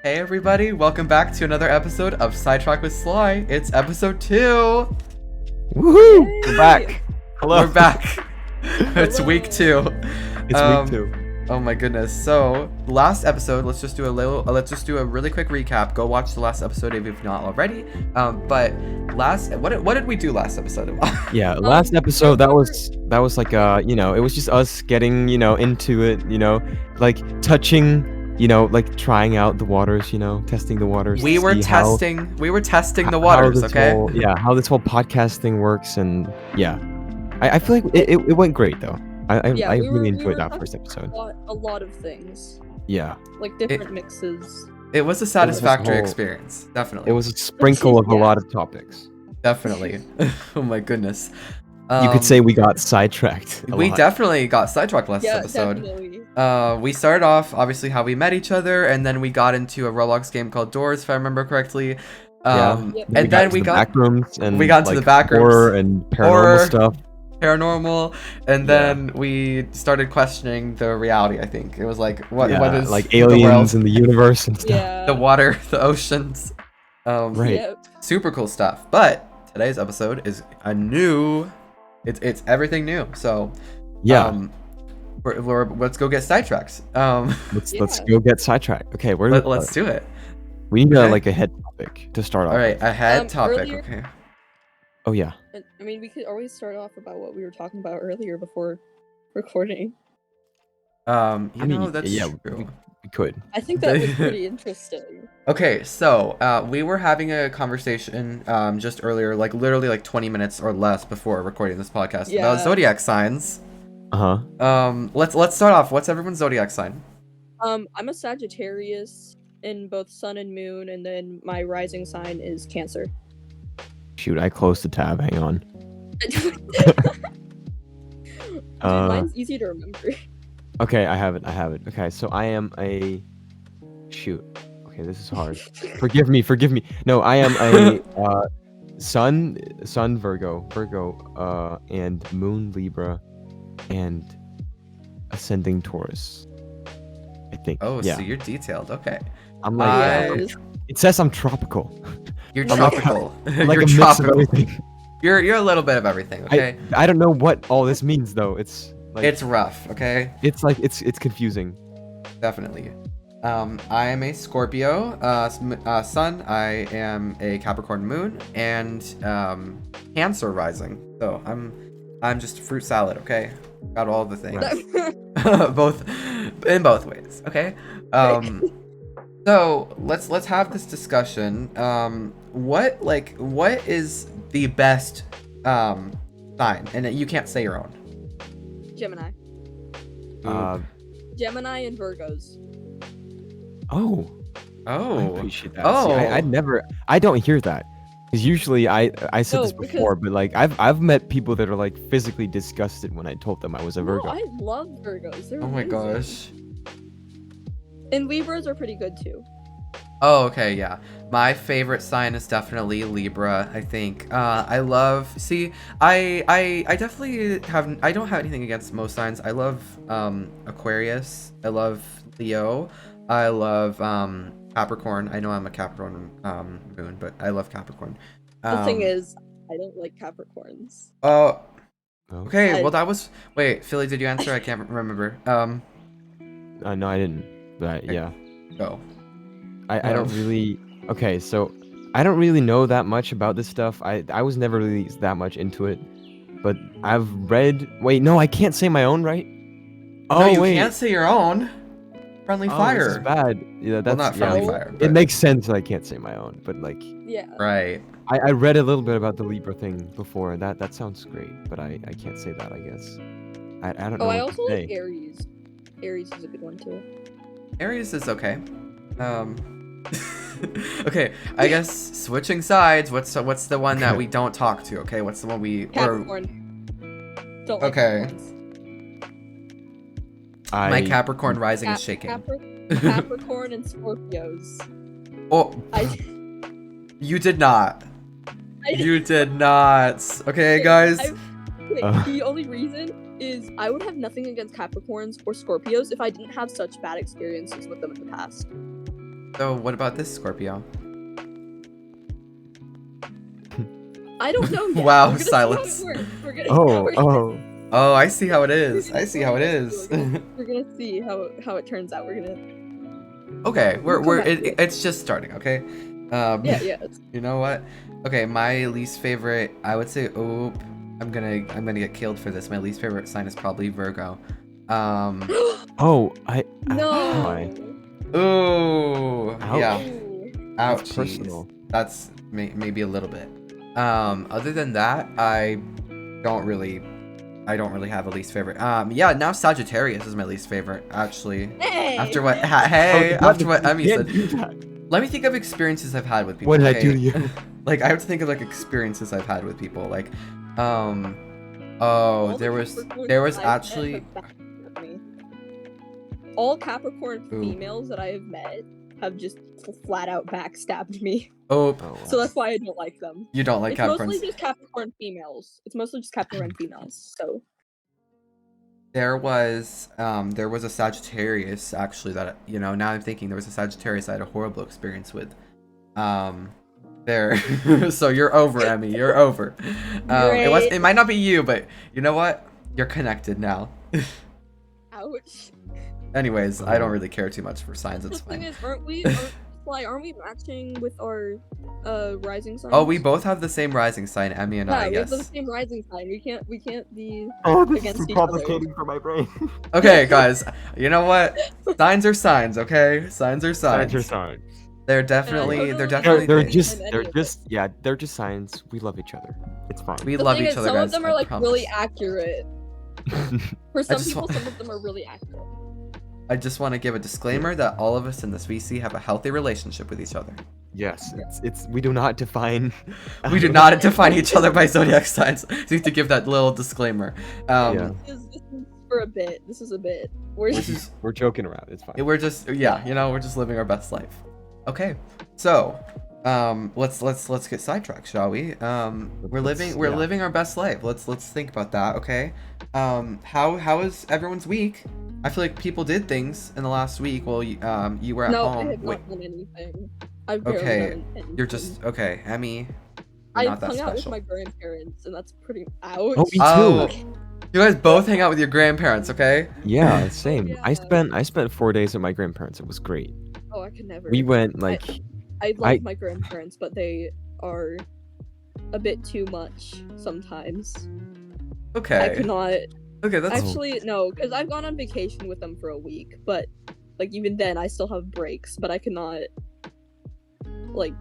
Hey everybody, welcome back to another episode of Sidetracked with Sly. It's episode 2. Woohoo! Yay! We're back. Hello. We're back. It's week 2. It's week 2. Oh my goodness. So, last episode, let's just do a really quick recap. Go watch the last episode if you've not already. But what did we do last episode? Yeah, last episode that was like it was just us getting, into it, like touching, like trying out the waters, testing the waters. We were testing the waters, okay? How this whole podcasting works, and yeah. I feel like it went great though. I really enjoyed that first episode. A lot of things. Yeah. Like different mixes. It was a satisfactory experience, definitely. It was a sprinkle of a lot of topics. Definitely. Oh my goodness. You could say we got sidetracked. We definitely got sidetracked last episode. Definitely. We started off obviously how we met each other, and then we got into a Roblox game called Doors, if I remember correctly. And then we got back rooms, and we got into the back rooms, horror and paranormal stuff. Paranormal, and then we started questioning the reality. I think it was like what is like aliens in the universe and stuff. Yeah. The water, the oceans. Right. Yep. Super cool stuff. But today's episode is a new. It's everything new. So yeah. Let's go get sidetracked. Let's go get sidetracked. Okay, let's do it. We need like a head topic to start off. All right, a head topic. Earlier, okay. Oh yeah. I mean, we could always start off about what we were talking about earlier before recording. That's yeah, true. we could. I think that was pretty interesting. Okay, so we were having a conversation just earlier, like literally like 20 minutes or less before recording this podcast about zodiac signs. Let's start off. What's everyone's zodiac sign? I'm a Sagittarius in both sun and moon, and then my rising sign is Cancer. Shoot, I closed the tab. Hang on. Dude, mine's easy to remember. Okay, I have it. Okay, so I am a... Shoot. Okay, this is hard. Forgive me. No, I am a sun Virgo, and moon Libra, and ascending Taurus. I think. Oh, yeah. so you're detailed. Okay. I'm like, it says I'm tropical. You're tropical. Like you're a mix of everything. You're a little bit of everything, okay? I don't know what all this means though. It's like, it's rough, okay? It's like it's confusing. Definitely. I am a Scorpio sun. I am a Capricorn moon, and Cancer rising. So I'm just a fruit salad, okay? Got all the things. both in both ways, okay? So let's have this discussion. What is the best sign? And you can't say your own. Gemini. Gemini and Virgos. Oh. I appreciate that. See, I don't hear that. Because usually I said this before, but like I've met people that are like physically disgusted when I told them I was a Virgo. No, I love Virgos. They're my amazing. gosh. And Libras are pretty good too. Oh, okay, yeah. My favorite sign is definitely Libra, I think. I definitely I don't have anything against most signs. I love Aquarius. I love Leo. I love Capricorn. I know I'm a Capricorn moon, but I love Capricorn. The thing is, I don't like Capricorns. Oh. Okay, well that was... Wait, Philly, did you answer? I can't remember. No, I didn't. But yeah. Go. I don't really... Okay, so I don't really know that much about this stuff. I was never really that much into it. But I've read... Wait, no, I can't say my own, right? Oh, no, you can't say your own. Friendly fire. This is bad. Yeah, that's not friendly fire. But... It makes sense that I can't say my own, but like... Yeah. Right. I read a little bit about the Libra thing before, and that sounds great, but I can't say that, I guess. I don't know. Oh, I also like Aries. Aries is a good one too. Aries is okay. Okay, I guess switching sides. What's the one that we don't talk to? Okay, what's the one we... Capricorn. Don't like Capricorns. My Capricorn rising is shaking. Capricorn and Scorpios. Oh, you did not. You did not. Okay, guys. The only reason is I would have nothing against Capricorns or Scorpios if I didn't have such bad experiences with them in the past. So what about this, Scorpio? I don't know yet. Wow, We're gonna silence. See how it works. We're gonna, we're gonna- Oh, I see how it is. we're I see how it gonna- is. We're gonna see how it turns out. We're gonna. Okay, We'll come back to it. it's just starting. Okay. Yeah. You know what? Okay, my least favorite. I would say. Oh, I'm gonna get killed for this. My least favorite sign is probably Virgo. Oh, I No. why? Ooh. Ouch. Yeah. Ooh. Ouch. That's personal. That's maybe a little bit. Other than that, I don't really have a least favorite. Yeah, now Sagittarius is my least favorite, actually. Hey. After what after what Emmy Yeah, said. do that. Let me think of experiences I've had with people. What did I okay? do to you? Like, I have to think of like experiences I've had with people. Like, oh, All the there was Capricorns I've met actually. have backstabbed me. All Capricorn Ooh. females that I have met have just flat out backstabbed me. Oh, So that's why I don't like them. you don't like It's Capricorns. mostly just Capricorn females. It's mostly just Capricorn females. So There was a Sagittarius actually that now I'm thinking there was a Sagittarius I had a horrible experience with. There, so you're over, Emmy. You're over. It might not be you, but you know what? You're connected now. ouch. Anyways, I don't really care too much for signs. It's The thing fine. is, aren't we matching with our rising signs? Oh, we both have the same rising sign, Emmy and Yeah, I. we have the Yes. same rising sign. We can't be Oh, this against is too each other. complicated for my brain. Okay, guys. You know what? Signs are signs. Okay, signs are signs. Signs are signs. They're definitely totally They're things. just in they're any of just yeah they're just signs. We love each other. It's fine. We The love thing each is, other, some guys. of them are I like really promise. accurate. For some just people, want- some of them are really accurate. I just want to give a disclaimer that all of us in this VC have a healthy relationship with each other. Yes, it's we do not define. We do not define each other by zodiac signs. So you have to give that little disclaimer. Yeah. This is for a bit. This is a bit. We're We're joking around. It's fine. We're just we're just living our best life. Okay, so let's get sidetracked, shall we? We're living our best life. Let's think about that. Okay, how is everyone's week? I feel like people did things in the last week. Well, you were at no, I home. have Wait, not done anything. I've barely okay, done anything. you're just okay, Emmy. You're I've not that hung out with special. my grandparents, and that's pretty ouch. Oh, me too. Oh, you guys both hang out with your grandparents, okay? Yeah, same. yeah. I spent 4 days with my grandparents. It was great. Oh, I could never. We went like I love my grandparents, but they are a bit too much sometimes. I Okay. could not. Okay, that's Actually, no, because I've gone on vacation with them for a week, but like even then, I still have breaks, but I cannot like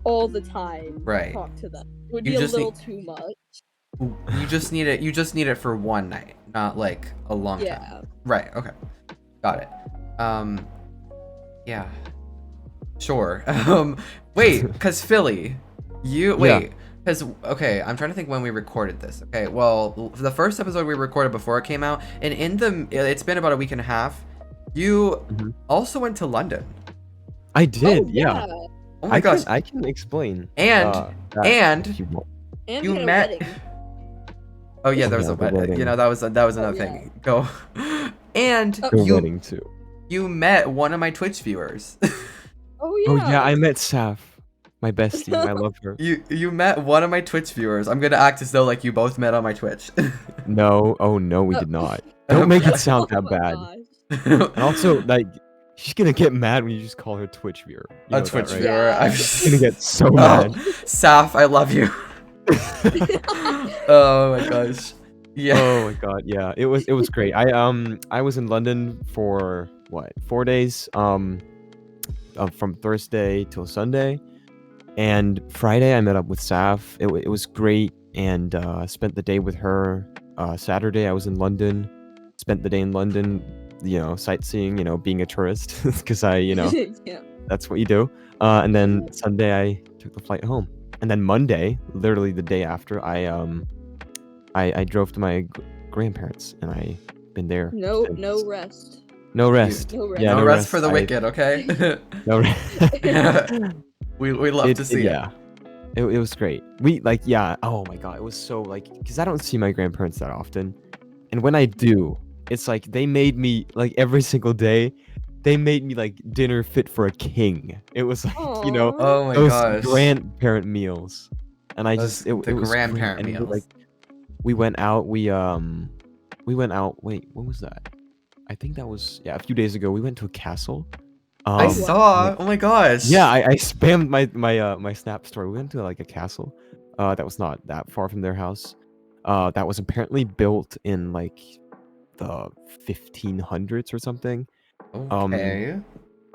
all the time Right. talk to them. It would You be a just little too much. you just need it. You just need it for one night, not like a long time. Yeah. Right. Okay. Got it. Yeah. Sure. Wait, cause Philly, because okay, I'm trying to think when we recorded this. Okay, well, the first episode we recorded before it came out, and it's been about a week and a half. You Mhm. also went to London. I did. Oh, yeah. Oh my gosh. I can explain. And that and if you want. And you we had met. a wedding. Oh yeah, there was Yeah, a the wedding. wedding. You know, that was another yeah. thing. Go. And The you wedding too. you met one of my Twitch viewers. Oh yeah. Oh yeah, I met Saf, my bestie. I love her. You met one of my Twitch viewers. I'm gonna act as though like you both met on my Twitch. No, oh no, we did not. Don't make it sound that Oh my bad. gosh. And also, like, she's gonna get mad when you just call her Twitch viewer. You A know that, Twitch right? viewer. Yeah. I'm She's gonna get so Oh, mad. Saf, I love you. Oh my gosh. Yeah. Oh my god, yeah, it was great. I was in London for what 4 days, from Thursday till Sunday, and Friday I met up with Saf. It was great, and spent the day with her. Saturday I was in London, spent the day in London, sightseeing, being a tourist, because Yeah. that's what you do. And then Sunday I took the flight home, and then Monday, literally the day after, I drove to my grandparents, and I been there. No since. rest. No rest. No rest. Yeah, no, no rest for the I- wicked, okay? No rest. we love to see it. Yeah. It was great. Oh my god, it was so because I don't see my grandparents that often, and when I do, it's like they made me every single day. they made me like dinner fit for a king. It was like Aw. Oh my those gosh. grandparent meals, and I Those- just it the was great. grandparent And meals. like we went out. We went out. Wait, what was that? I think that was a few days ago. We went to a castle. I wow. saw. Oh my gosh. Yeah, I spammed my Snap story. We went to like a castle, that was not that far from their house. That was apparently built in like the 1500s or something. Okay.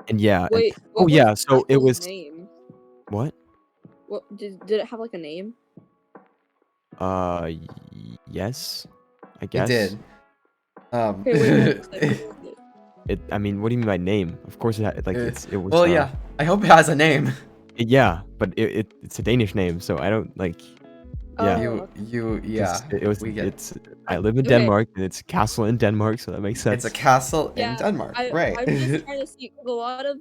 And yeah, and, Wait. oh What was yeah, the so it castle's was name? what? What did it have like a name? Yes, I It guess. did. Okay, wait, what was it? I mean, what do you mean by name? Of course, it had, like it was. Well, yeah. I hope it has a name. Yeah, but it's a Danish name, so I don't like. Yeah. Oh, Yeah. It was. we get. It's. I live in Okay. Denmark, and it's a castle in Denmark, so that makes sense. It's a castle in Yeah, Denmark, I right? was just trying to see 'cause a lot of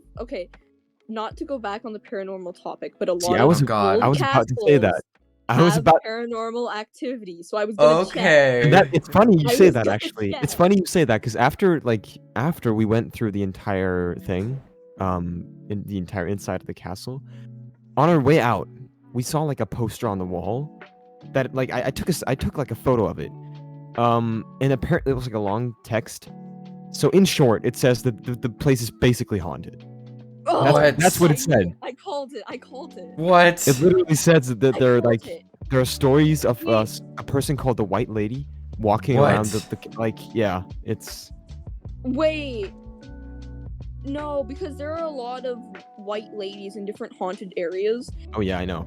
not to go back on the paranormal topic, but a See, lot I of was God. old I was about to say that. castles I was have about. paranormal activity, so I was gonna check. Okay. And that it's funny you I say was that gonna actually. It's check. funny you say that because after we went through the entire thing, in the entire inside of the castle, on our way out, we saw like a poster on the wall that like I took like a photo of it. And apparently it was like a long text. So in short, it says that the place is basically haunted. Oh, That's what it I knew said. I called it. I called it. What? It literally says that I there are called like it. there are stories of Wait. a person called the White Lady walking What? around the like yeah, it's Wait. No, because there are a lot of white ladies in different haunted areas. oh yeah, I know.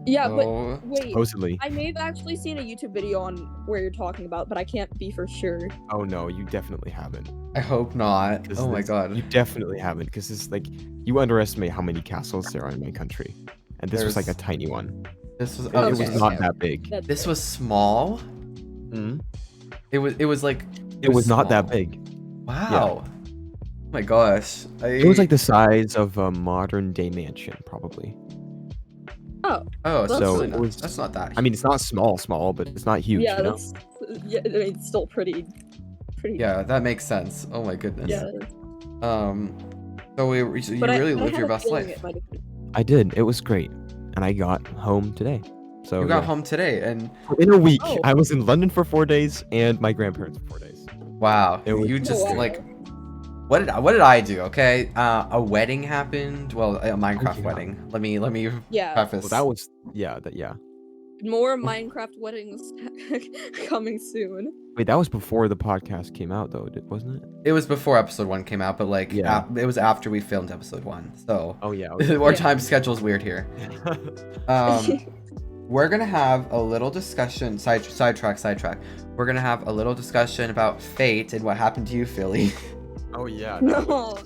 Yeah, but Oh. wait. Supposedly. I may have actually seen a YouTube video on where you're talking about, but I can't be for sure. Oh no, you definitely haven't. I hope not. 'Cause Oh my You god. definitely haven't, because it's like you underestimate how many castles there are in my country, and this was like a There's- tiny one. This was. It Okay. was not that big. That's This fair. was small. Mhm. It was like. It was not that small. big. Wow. Oh my gosh. It was like the size of a modern day mansion, probably. Oh, That's so it was- that's not that. I mean, it's not small, but it's not huge. Yeah, you know? that's I mean, it's still pretty. Yeah, that makes sense. Oh my goodness. Yeah. So you But really I lived had your a best feeling life. it might have been- I did. It was great, and I got home today. So You got yeah. home today, and in a week. Oh. I was in London for 4 days, and my grandparents for 4 days. wow, It was- you just wow. like. What did I do? Okay, a wedding happened. Well, a Minecraft yeah. wedding. Let me Yeah, preface. Well, that was yeah. more Minecraft weddings coming soon. Wait, that was before the podcast came out, though, wasn't it? It was before episode 1 came out, but like Yeah. it was after we filmed episode 1. So Oh yeah. our Yeah. time schedule's weird here. We're gonna have a little discussion. Sidetrack. We're gonna have a little discussion about fate and what happened to you, Philly. Oh yeah. No.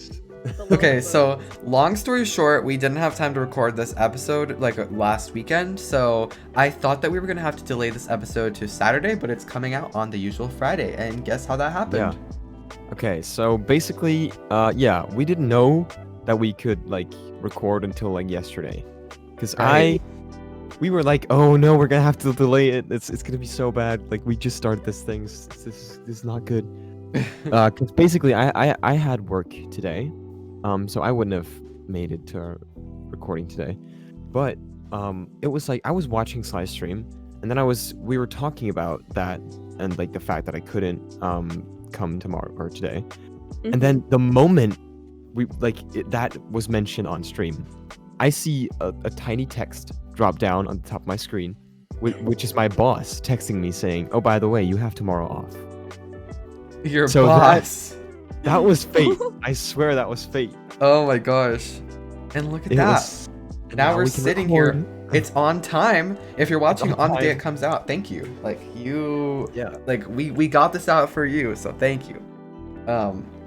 Okay, so long story short, we didn't have time to record this episode like last weekend, so I thought that we were gonna have to delay this episode to Saturday, but it's coming out on the usual Friday. And guess how that happened? Yeah. Okay, so basically, yeah, we didn't know that we could like record until like yesterday, because Right. we were like, oh no, we're gonna have to delay it. It's gonna be so bad. Like we just started this thing. This is not good. Because basically, I had work today, so I wouldn't have made it to recording today. But it was like I was watching Sly stream, and then we were talking about that and like the fact that I couldn't come tomorrow or today. And then the moment that was mentioned on stream, I see a tiny text drop down on the top of my screen, which is my boss texting me saying, "Oh, by the way, you have tomorrow off." Your So boss. That was fate. I swear that was fate. Oh my gosh. And look at that. And Now we're we can sitting record. here. It's on time. If you're watching on on the day time. it comes out, thank you. Like you Yeah. like we got this out for you, so thank you.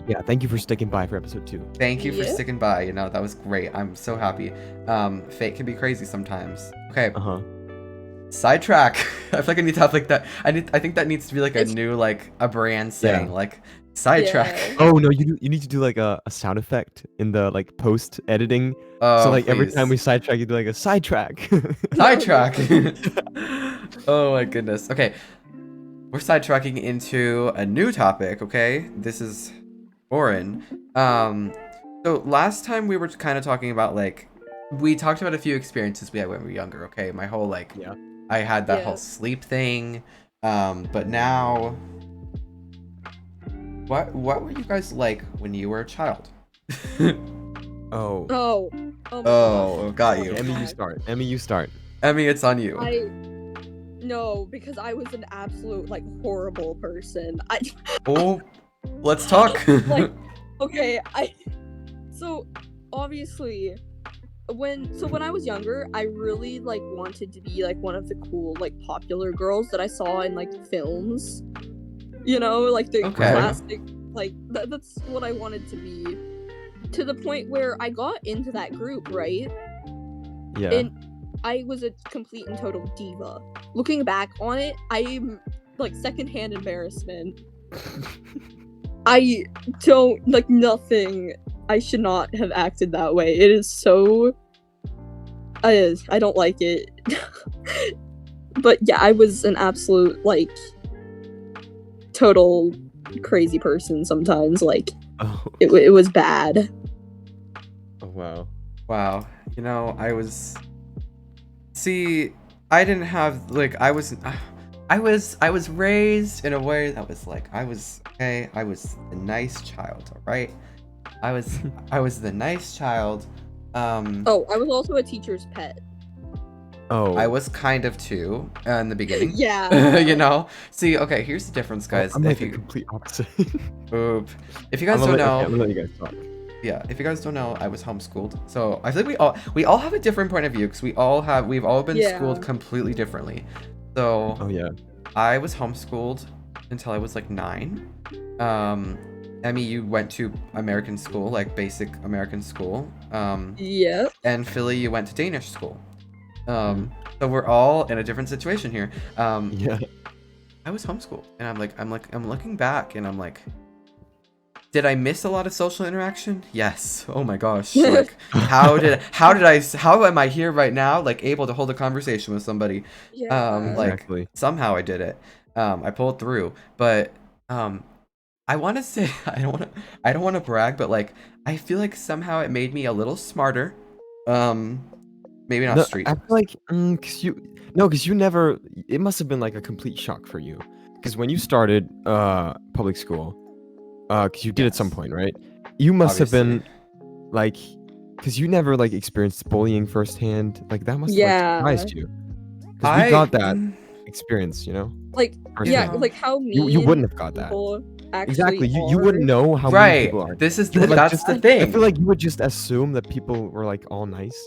Yeah, thank you for sticking by for episode 2. Thank you for Yeah. sticking by. You know, that was great. I'm so happy. Fate can be crazy sometimes. Okay, Uh-huh. sidetrack. I feel like I need to have like that. I think that needs to be like a It's- new like a brand saying Yeah. like sidetrack. Yeah. Oh no, you need to do like a sound effect in the like post editing. Oh, So like every please. time we sidetrack, you do like a sidetrack. Sidetrack. Oh my goodness. Okay. We're sidetracking into a new topic, okay? This is foreign. So last time we were kind of talking about like we talked about a few experiences we had when we were younger. Okay, my whole like Yeah. I had that whole Yeah. sleep thing, but now what were you guys like when you were a child? Oh. Oh. Oh my Oh, got gosh. you. Emmy, you God. start. Emmy, you start. Emmy, it's on you. No, because I was an absolute like horrible person. Oh, let's talk. Like, okay, so obviously when I was younger, I really like wanted to be like one of the cool like popular girls that I saw in like films. You know, like the Okay. classic like that's what I wanted to be. To the point where I got into that group, right? Yeah. And I was a complete and total diva. Looking back on it, I'm like secondhand embarrassment. I don't like nothing. I should not have acted that way. It is so. I don't like it. But yeah, I was an absolute like total crazy person sometimes. Like Oh. it was bad. Oh wow. Wow. You know, See, I didn't have like I was raised in a way that was like I was the nice child, all right? I was the nice child. Oh, I was also a teacher's pet. Oh. I was kind of too in the beginning. Yeah. You know? See, okay, here's the difference, guys. I'm like If the you complete opposite. Oop. If you guys I'm don't know, gonna let you guys talk. yeah, if you guys don't know, I was homeschooled. So I feel like we all have a different point of view because we've all been Yeah. schooled completely differently. So Oh yeah. I was homeschooled until I was like 9. Emmy, you went to American school, like basic American school. Yeah. And Philly, you went to Danish school. So we're all in a different situation here. Yeah. I was homeschooled, and I'm looking back, and I'm like, did I miss a lot of social interaction? Yes. Oh my gosh. Like, how am I here right now, like able to hold a conversation with somebody? Yeah. Like Exactly. somehow I did it. I pulled through, but I want to say I don't want to brag, but like I feel like somehow it made me a little smarter. Maybe not No, street. I feel like cause you never. It must have been like a complete shock for you, because when you started public school, because you did at some Yes. point, right? You must have Obviously. been like, because you never like experienced bullying firsthand. Like that must have Yeah. like surprised you, because we got that mm, experience, you know. Like yeah, Firsthand. like how mean You wouldn't have got that. people actually Exactly. You are. wouldn't know how many Right. people are. This is You would, like, that's just- the I thing. feel like you would just assume that people were like all nice.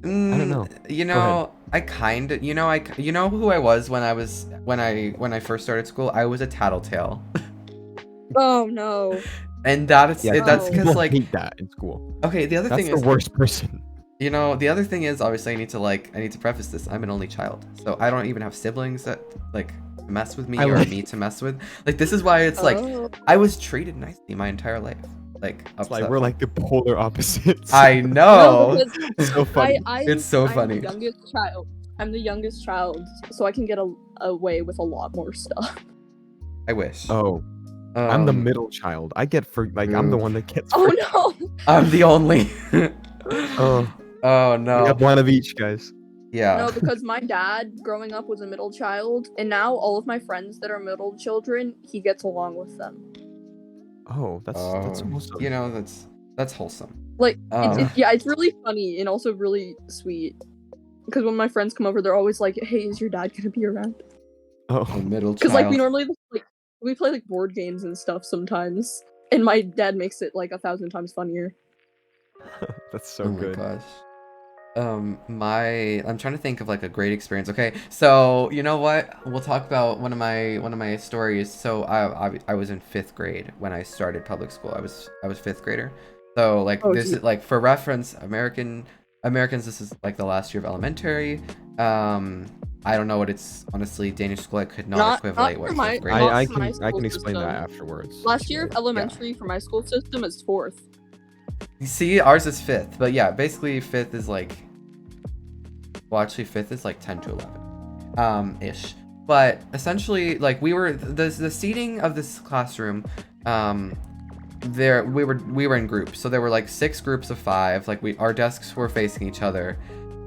I don't know. You Go ahead. know, I kind of, you know who I was when I first started school. I was a tattletale, Oh no. and that's Yeah, that's Oh. because people like hate that in school. okay. The other That's thing the is, worst person. you know, the other thing is obviously I need to preface this. I'm an only child, so I don't even have siblings that like mess with me I or like- me to mess with. Like this is why it's like Oh. I was treated nicely my entire life. Like It's like upset. we're like the polar opposites. I know. No, because It's so funny. It's so I'm funny. the youngest child. I'm the youngest child, so I can get away with a lot more stuff. I wish. Oh, I'm the Um, middle child. I get for like I'm the Ooh. one that gets. Oh for- no. I'm the only. Oh, Oh we no. have one of each, guys. Yeah. No, because my dad, growing up, was a middle child, and now all of my friends that are middle children, he gets along with them. Oh, that's awesome. You know, that's wholesome. Like, Um, it's really funny and also really sweet. Because when my friends come over, they're always like, "Hey, is your dad gonna be around?" a Oh, middle Because child. like we normally like we play like board games and stuff sometimes, and my dad makes it like 1,000 times funnier. that's so Oh my good. gosh. I'm trying to think of like a great experience. Okay, so you know what? We'll talk about one of my stories. So I was in 5th grade when I started public school. I was 5th grader. So like Oh, this geez. is like for reference, Americans. This is like the last year of elementary. I don't know what it's honestly Danish school. I could not equivalent not what for 5th my- grade. not I for my can school explain that system. afterwards. Last year of elementary for my school system is 4th. You see, ours is 5th, but yeah, basically 5th is like, well, actually 5th is like 10 to 11, ish. But essentially, like we were the seating of this classroom, we were in groups, so there were like 6 groups of 5. Like our desks were facing each other,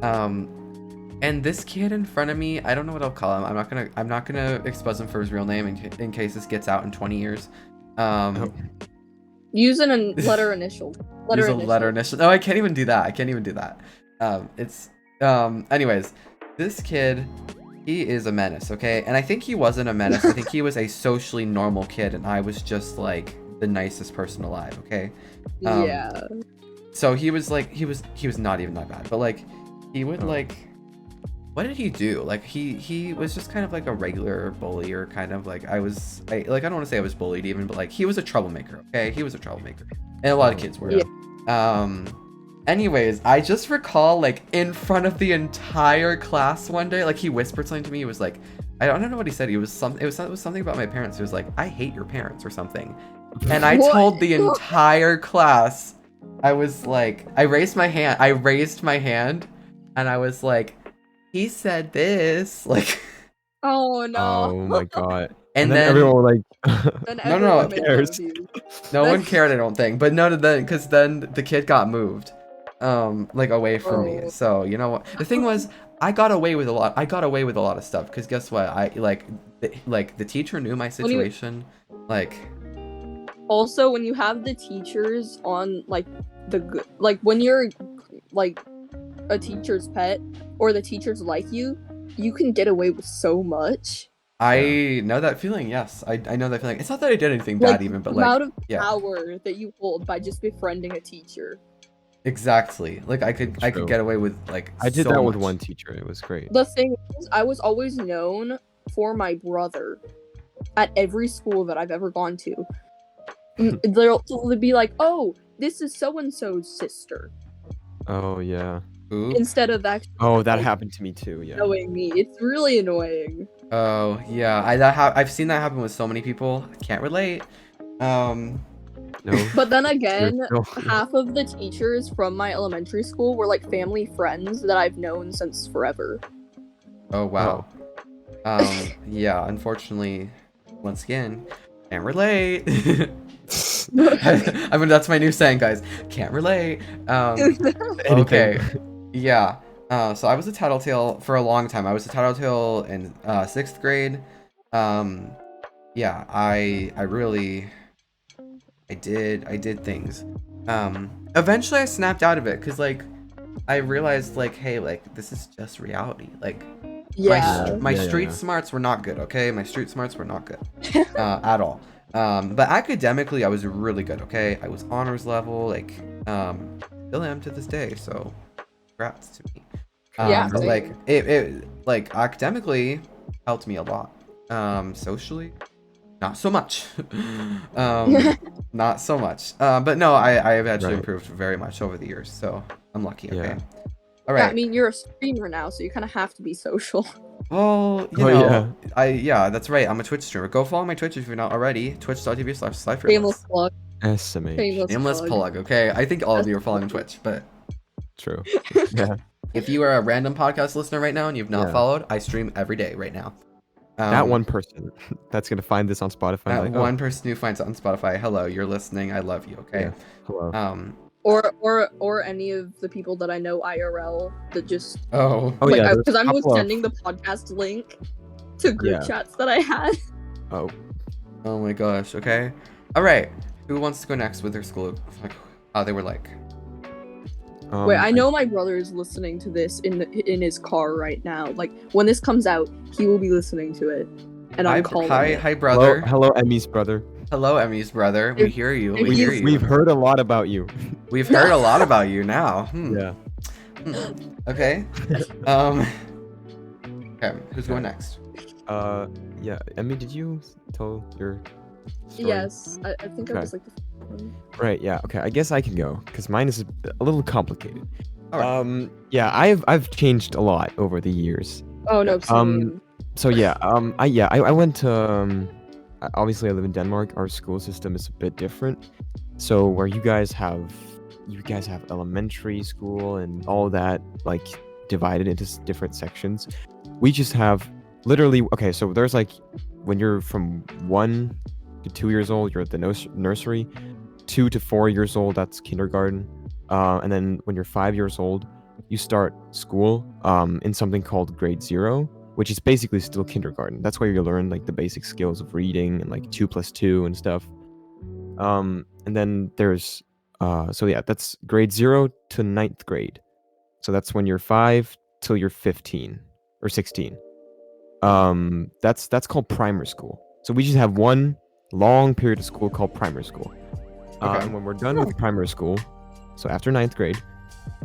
and this kid in front of me, I don't know what I'll call him. I'm not gonna expose him for his real name in case this gets out in 20 years. Use a letter initial. Use a letter initial. No, I can't even do that. Anyways, this kid, he is a menace, okay? And I think he wasn't a menace. I think he was a socially normal kid, and I was just like the nicest person alive, okay? Yeah. So he was like, he was not even that bad, but like, he would like, what did he do? Like he was just kind of like a regular bully, or kind of like I don't want to say I was bullied even, but like he was a troublemaker, okay? He was a troublemaker, and a lot of kids were. Yeah. Anyways, I just recall like in front of the entire class one day, like he whispered something to me. He was like, I don't know what he said. It was something about my parents. He was like, I hate your parents or something. And I told the entire class, I was like, I raised my hand, and I was like, he said this, like. Oh no. Oh my god. And then everyone was like, Then No, everyone made fun cares. of you. no one cared, I don't think. But no, because then the kid got moved, like away from me. Oh. So you know what? The thing was, I got away with a lot of stuff. Because guess what? The teacher knew my situation. Also, when you have the teachers on when you're like a teacher's pet, or the teachers like you can get away with so much. I know that feeling. Yes, I know that feeling. It's not that I did anything bad, even, but the amount of yeah. power that you hold by just befriending a teacher. Exactly. Like I could get away with like. I did so that with much. one teacher. It was great. The thing is, I was always known for my brother at every school that I've ever gone to. They'll be like, "Oh, this is so and so's sister," Oh yeah. Ooh. instead of actually. Oh, that happened to me too. Yeah. Knowing me, it's really annoying. Oh yeah, I've seen that happen with so many people. I can't relate. No. But then again, No. half of the teachers from my elementary school were like family friends that I've known since forever. Oh wow. Yeah, unfortunately, once again, can't relate. I mean, that's my new saying, guys. Can't relate. Okay. Yeah. So I was a tattletale for a long time. I was a tattletale in 6th grade. Yeah, I did things. Eventually I snapped out of it because like I realized like, hey, like this is just reality. Like my street smarts were not good, okay? My street smarts were not good at all. But academically I was really good, okay? I was honors level, like still am to this day, so congrats to me. But, like it like academically helped me a lot. Socially, not so much. Not so much. But no, I have actually improved very much over the years, so I'm lucky. Okay. Yeah. All right. Yeah, I mean, you're a streamer now, so you kind of have to be social. Well, you know, that's right. I'm a Twitch streamer. Go follow my Twitch if you're not already. Twitch.tv/SlyFearless. Shameless plug. Shameless plug. Okay, I think all of you are following Twitch, but True. Yeah. if you are a random podcast listener right now and you've not followed, I stream every day right now. That one person that's gonna find this on Spotify. That one person who finds it on Spotify. Hello, you're listening. I love you. Okay. Yeah. Hello. Or any of the people that I know IRL that just yeah, because I was sending the podcast link to group chats that I had. Oh my gosh. Okay. All right. Who wants to go next with their school? Like how they were like. Wait, I know my brother is listening to this in his car right now. Like when this comes out, he will be listening to it, and I'm calling. Hi, brother. Hello, Emmy's brother. Hello, Emmy's brother. We hear you. We hear you. We've heard a lot about you. We've heard a lot about you now. Yeah. Okay. Okay. Who's going next? Yeah. Emmy, did you tell your story? Yes, I think I was like the first one. Right. Yeah. Okay. I guess I can go because mine is a little complicated. All right. Yeah. I've changed a lot over the years. Oh no. Same. So yeah. I went to. Obviously, I live in Denmark. Our school system is a bit different. So where you guys have elementary school and all that like divided into different sections. We just have literally. Okay. So there's like when you're from 1 to 2 years old, you're at the nursery. 2 to 4 years old, that's kindergarten. And then when you're 5 years old, you start school in something called grade 0, which is basically still kindergarten. That's where you learn like the basic skills of reading and like 2 plus 2 and stuff. And then there's so yeah, that's grade 0 to 9th grade. So that's when you're 5 till you're 15 or 16. That's called primary school. So we just have one long period of school called primary school. Okay. And when we're done with primary school, so after 9th grade,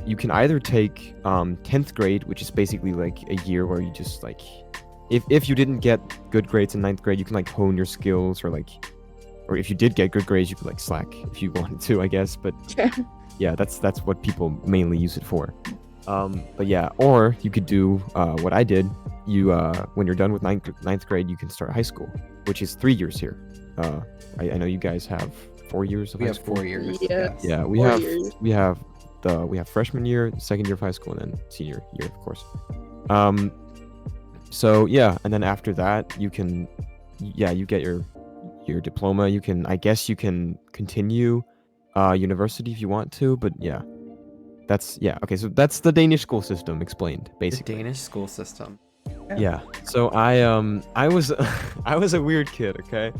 you can either take 10th grade, which is basically like a year where you just like, if you didn't get good grades in 9th grade, you can like hone your skills, or if you did get good grades, you could like slack if you wanted to, I guess. But yeah, that's what people mainly use it for. But yeah, or you could do what I did. You when you're done with 9th grade, you can start high school, which is 3 years here. I know you guys have 4 years of We high have school. 4 years. Yeah. Yes. Yeah, 4 years. we have freshman year, second year of high school, and then senior year, of course. So yeah, and then after that, you get your diploma. I guess you can continue university if you want to, but yeah. Okay, so that's the Danish school system explained, The basically. Danish school system. Yeah. So I was I was a weird kid, okay?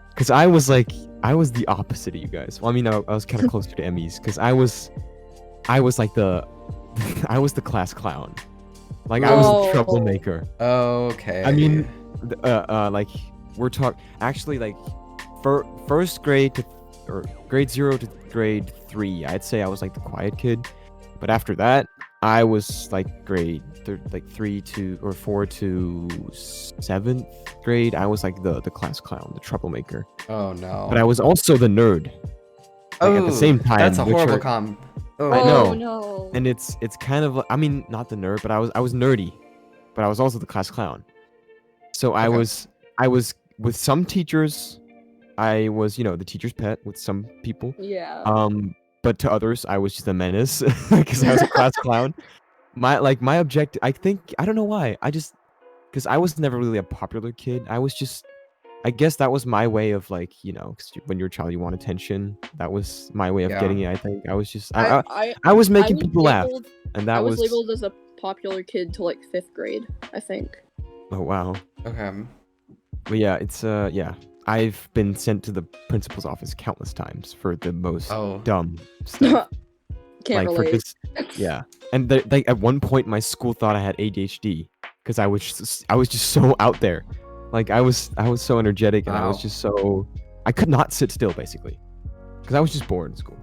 Because I was the opposite of you guys. Well, I mean, I was kind of closer to Emmy's, because I was like I was the class clown. Like I was the Oh. troublemaker. Okay. I mean, like we're talking actually like first grade to or grade 0 to grade 3. I'd say I was like the quiet kid, but after that, I was like grade 3 to or 4 to 7th grade. I was like the class clown, the troublemaker. Oh no. But I was also the nerd. Like, at the same time, That's a which horrible are- com. Oh, I know. Oh no. And it's kind of I mean, not the nerd, but I was nerdy, but I was also the class clown. So I Okay. was with some teachers, I was the teacher's pet with some people. Yeah. But to others, I was just a menace because I was a class clown. My objective, I don't know why. Because I was never really a popular kid. I guess that was my way of 'cause when you're a child, you want attention. That was my way of Yeah. getting it. I think I was just I I was making was people laugh, labeled- and that I was labeled as a popular kid till like 5th grade, I think. oh wow. Okay. But yeah, it's yeah. I've been sent to the principal's office countless times for the most Oh. dumb stuff. Can't For relate. this, yeah. And at one point, my school thought I had ADHD because I was just so out there. Like I was so energetic, and I was Wow. just so I could not sit still basically because I was just bored in school.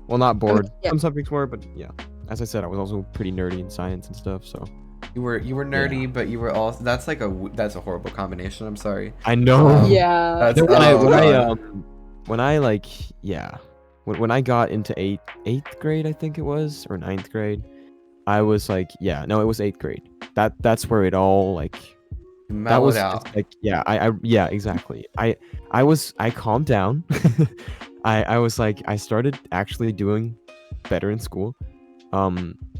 Well, not bored. yeah. Some subjects were, but yeah. As I said, I was also pretty nerdy in science and stuff. So You were nerdy, but you were also that's a horrible combination. I'm sorry. I know. Yeah. That's No, God. when I got into eighth grade, I think it was, or 9th grade, I was like, yeah, no, it was 8th grade. That's where it all like You that mellowed was out. just, like yeah, exactly. I calmed down. I was like I started actually doing better in school.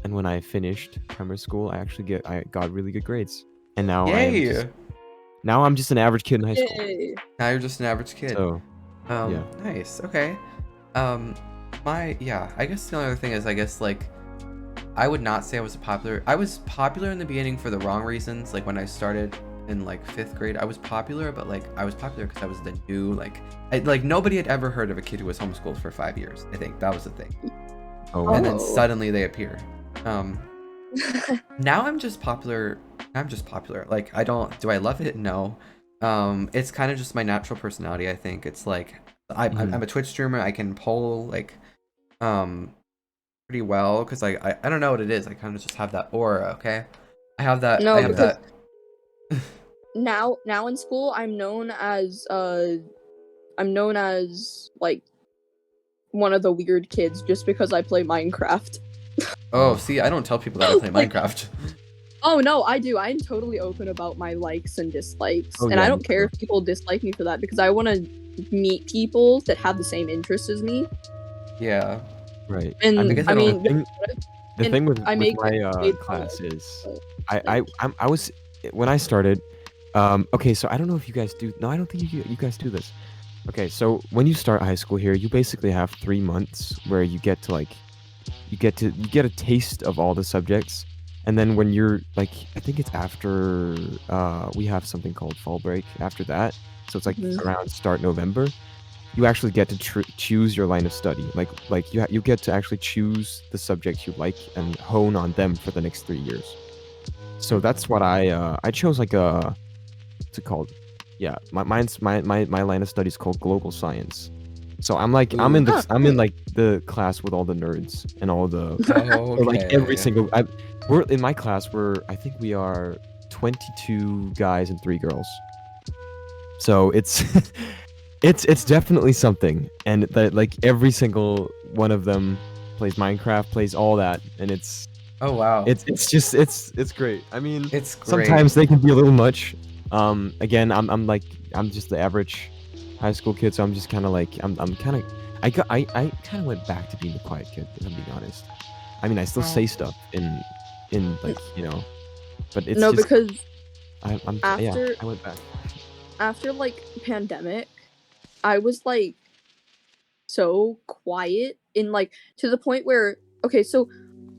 And when I finished primary school, I got really good grades. And now Yay! I'm just an average kid in high school. Yay. Now you're just an average kid. So yeah. Nice. Okay. I guess the only other thing is, like, I would not say I was popular. I was popular in the beginning for the wrong reasons. Like when I started in like 5th grade, I was popular, but like I was popular because I was the new like nobody had ever heard of a kid who was homeschooled for 5 years. I think that was the thing. Oh, And then Oh. suddenly they appear. Now I'm just popular. Like do I love it? No. It's kind of just my natural personality. I think it's like I'm a Twitch streamer. I can poll like pretty well because I don't know what it is. I kind of just have that aura. Okay, I have that. No, I have because- that. now in school I'm known as like one of the weird kids just because I play Minecraft. Oh, see, I don't tell people that I play Like- Minecraft. Oh no, I do. I'm totally open about my likes and dislikes. Oh, and yeah, I me don't care too. if people dislike me for that because I want to meet people that have the same interests as me. Yeah. right. And I guess I I don't- mean, The and thing with I make my grade class level, is so, I was when I started. Okay, so I don't know if you guys do. No, I don't think you guys do this. Okay, so when you start high school here, you basically have 3 months where you get to you get a taste of all the subjects, and then when you're like, I think it's after we have something called fall break after that, so it's like Mhm. around start November. You actually get to choose your line of study. You get to actually choose the subjects you like and hone on them for the next 3 years. So that's what I chose like a what's it called? Yeah, my line of study is called global science. So I'm in Ooh. I'm in like the class with all the nerds and all the so, like every Okay. single we're in my class I think we are 22 guys and 3 girls. So it's it's definitely something, and that like every single one of them plays Minecraft, plays all that, and Oh wow. it's just it's great. I mean, It's great. sometimes they can be a little much. Again, I'm just the average high school kid, so I'm just kind of like I'm kind of I kind of went back to being the quiet kid, if I'm being honest. I mean, I still say stuff in like but it's No, just because yeah, after I went back. after like pandemic, I was like so quiet in like to the point where okay, so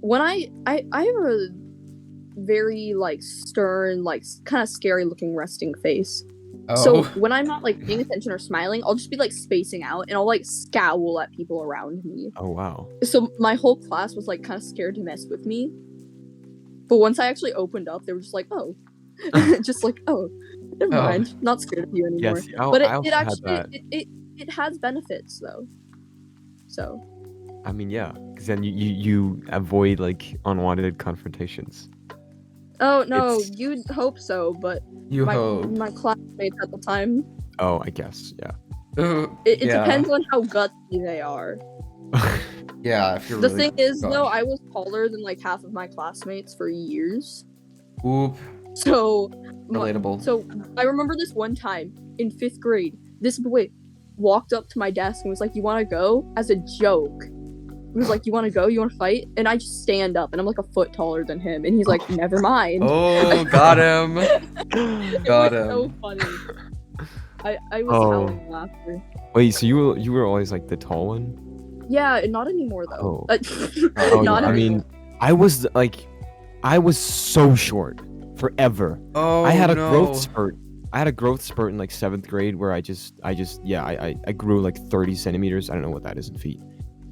when I have a very like stern, like kind of scary looking resting face. So Oh. when I'm not like paying attention or smiling, I'll just be like spacing out and I'll like scowl at people around me. Oh wow. So my whole class was like kind of scared to mess with me. But once I actually opened up, they were just like, oh, just like, oh, never Oh. mind, not scared of you anymore. Yes, But I it also had actually that. it has benefits though. So I mean, yeah, because then you avoid like unwanted confrontations. oh no, It's you'd hope so, but You my hope. my classmates at the time, oh, I guess, yeah. Ooh, it yeah. depends on how gutsy they are. Yeah, if you're The really thing is though, gosh. I was taller than like half of my classmates for years. Oop. So Relatable. So I remember this one time in 5th grade, this boy walked up to my desk and was like, "You want to go?" as a joke. He was like, "You want to go? You want to fight?" And I just stand up, and I'm like a foot taller than him, and he's like, "Never mind." Oh, got him. It Got was him. so funny. I was Oh. howling laughter. Wait, so you were always like the tall one? Yeah, not anymore though. Oh. Oh, Not yeah. I anymore. mean, I was so short forever. Oh, I had a no. growth spurt. I had a growth spurt in like 7th grade where I grew like 30 centimeters. I don't know what that is in feet.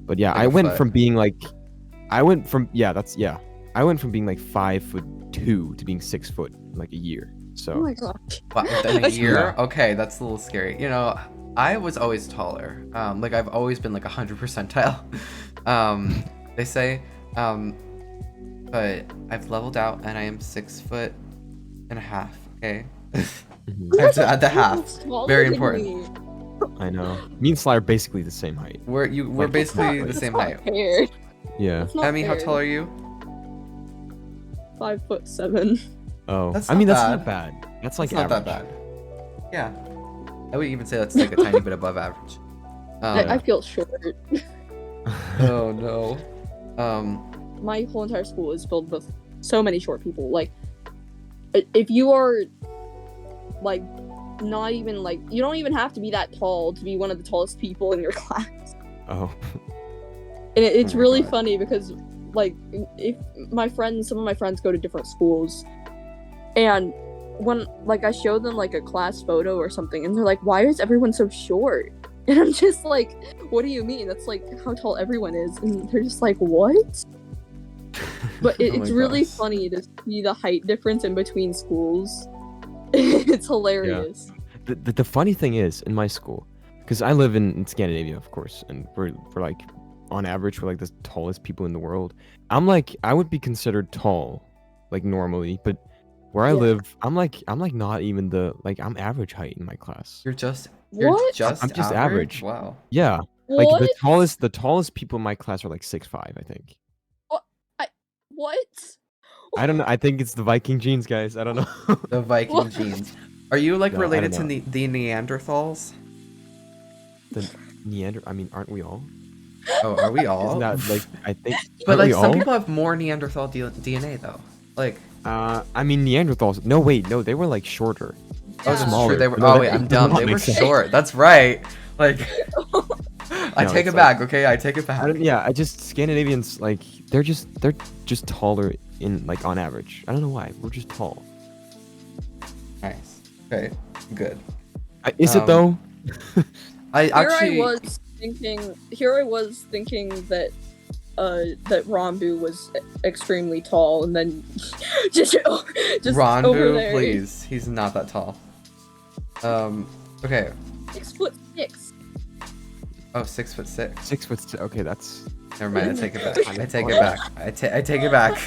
But yeah, Like I a went foot. from being like I went from being like 5'2" to being 6 foot in like a year. So Oh my gosh. Wow, within a year? Yeah. Okay, that's a little scary. You know, I was always taller. Like I've always been like 100 percentile. They say, but I've leveled out and I am 6'1.5". Okay, Mhm. I have to add the half. You're taller Very than important. me. I know. Me and Sly are basically the same height. We're Like, basically that's the same That's height. not fair. Yeah. That's not Emmy, how fair. tall are you? 5'7". Oh. That's I mean, not that's bad. not bad. That's like It's not average. that bad. Yeah, I would even say that's like a tiny bit above average. I feel short. Oh no. My whole entire school is filled with so many short people. Like, if you are, like, not even, like, you don't even have to be that tall to be one of the tallest people in your class. Oh. And it's Oh my really God. funny because, like, if some of my friends go to different schools, and when, like, I show them, like, a class photo or something, and they're like, why is everyone so short? And I'm just like, what do you mean? That's, like, how tall everyone is. And they're just like, what? But Oh it's my really gosh. funny to see the height difference in between schools. It's hilarious. The funny thing is, in my school, because I live in Scandinavia, of course, and we're like, on average, we're like the tallest people in the world. I'm like, I would be considered tall, like normally, but where I Yeah. live, I'm like not even I'm average height in my class. You're just What? just I'm just average. Wow. Yeah, like What? the tallest people in my class are like 6'5", I think. What? I don't know. I think it's the Viking genes, guys. I don't know. The Viking What? genes. Are you like No, I related to don't the Neanderthals? The I mean, aren't we all? Oh, are we all? Isn't that like I think? But aren't like we some all? people have more Neanderthal DNA though. Like I mean Neanderthals. No, wait, no, they were like shorter. Oh, that's Smaller. true. They were. No, Oh that wait, I'm does dumb. not They make were sense. short. That's right. Like, I No, take it's it back. Okay, I take it I back. don't, yeah, I just Scandinavians like they're just taller in like on average. I don't know why. We're just tall. Nice. Okay, good. Is it though? I Here actually. I was thinking that that Rambu was extremely tall, and then just over Ronbu, there, please. He's not that tall. Okay. 6'6". Oh, 6'6". 6'6". Okay, that's Never mind. I take it back. I take it back. I take it back.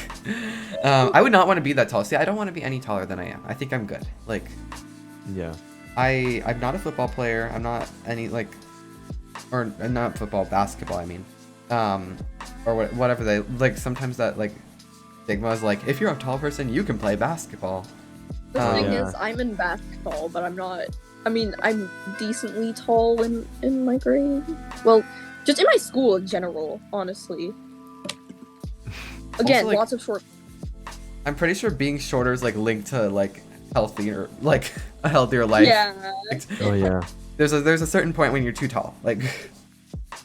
I would not want to be that tall. See, I don't want to be any taller than I am. I think I'm good. Like, yeah. I'm not a football player. I'm not any like, or not football, basketball. I mean, or whatever they like. Sometimes that like stigma is like, if you're a tall person, you can play basketball. The thing Yeah. is, I'm in basketball, but I'm not. I mean, I'm decently tall in my grade. Well, just in my school in general, honestly. Again, Also, like, lots of short. I'm pretty sure being shorter is like linked to like healthier, like a healthier life. Yeah. Like, Oh yeah. there's a certain point when you're too tall. Like,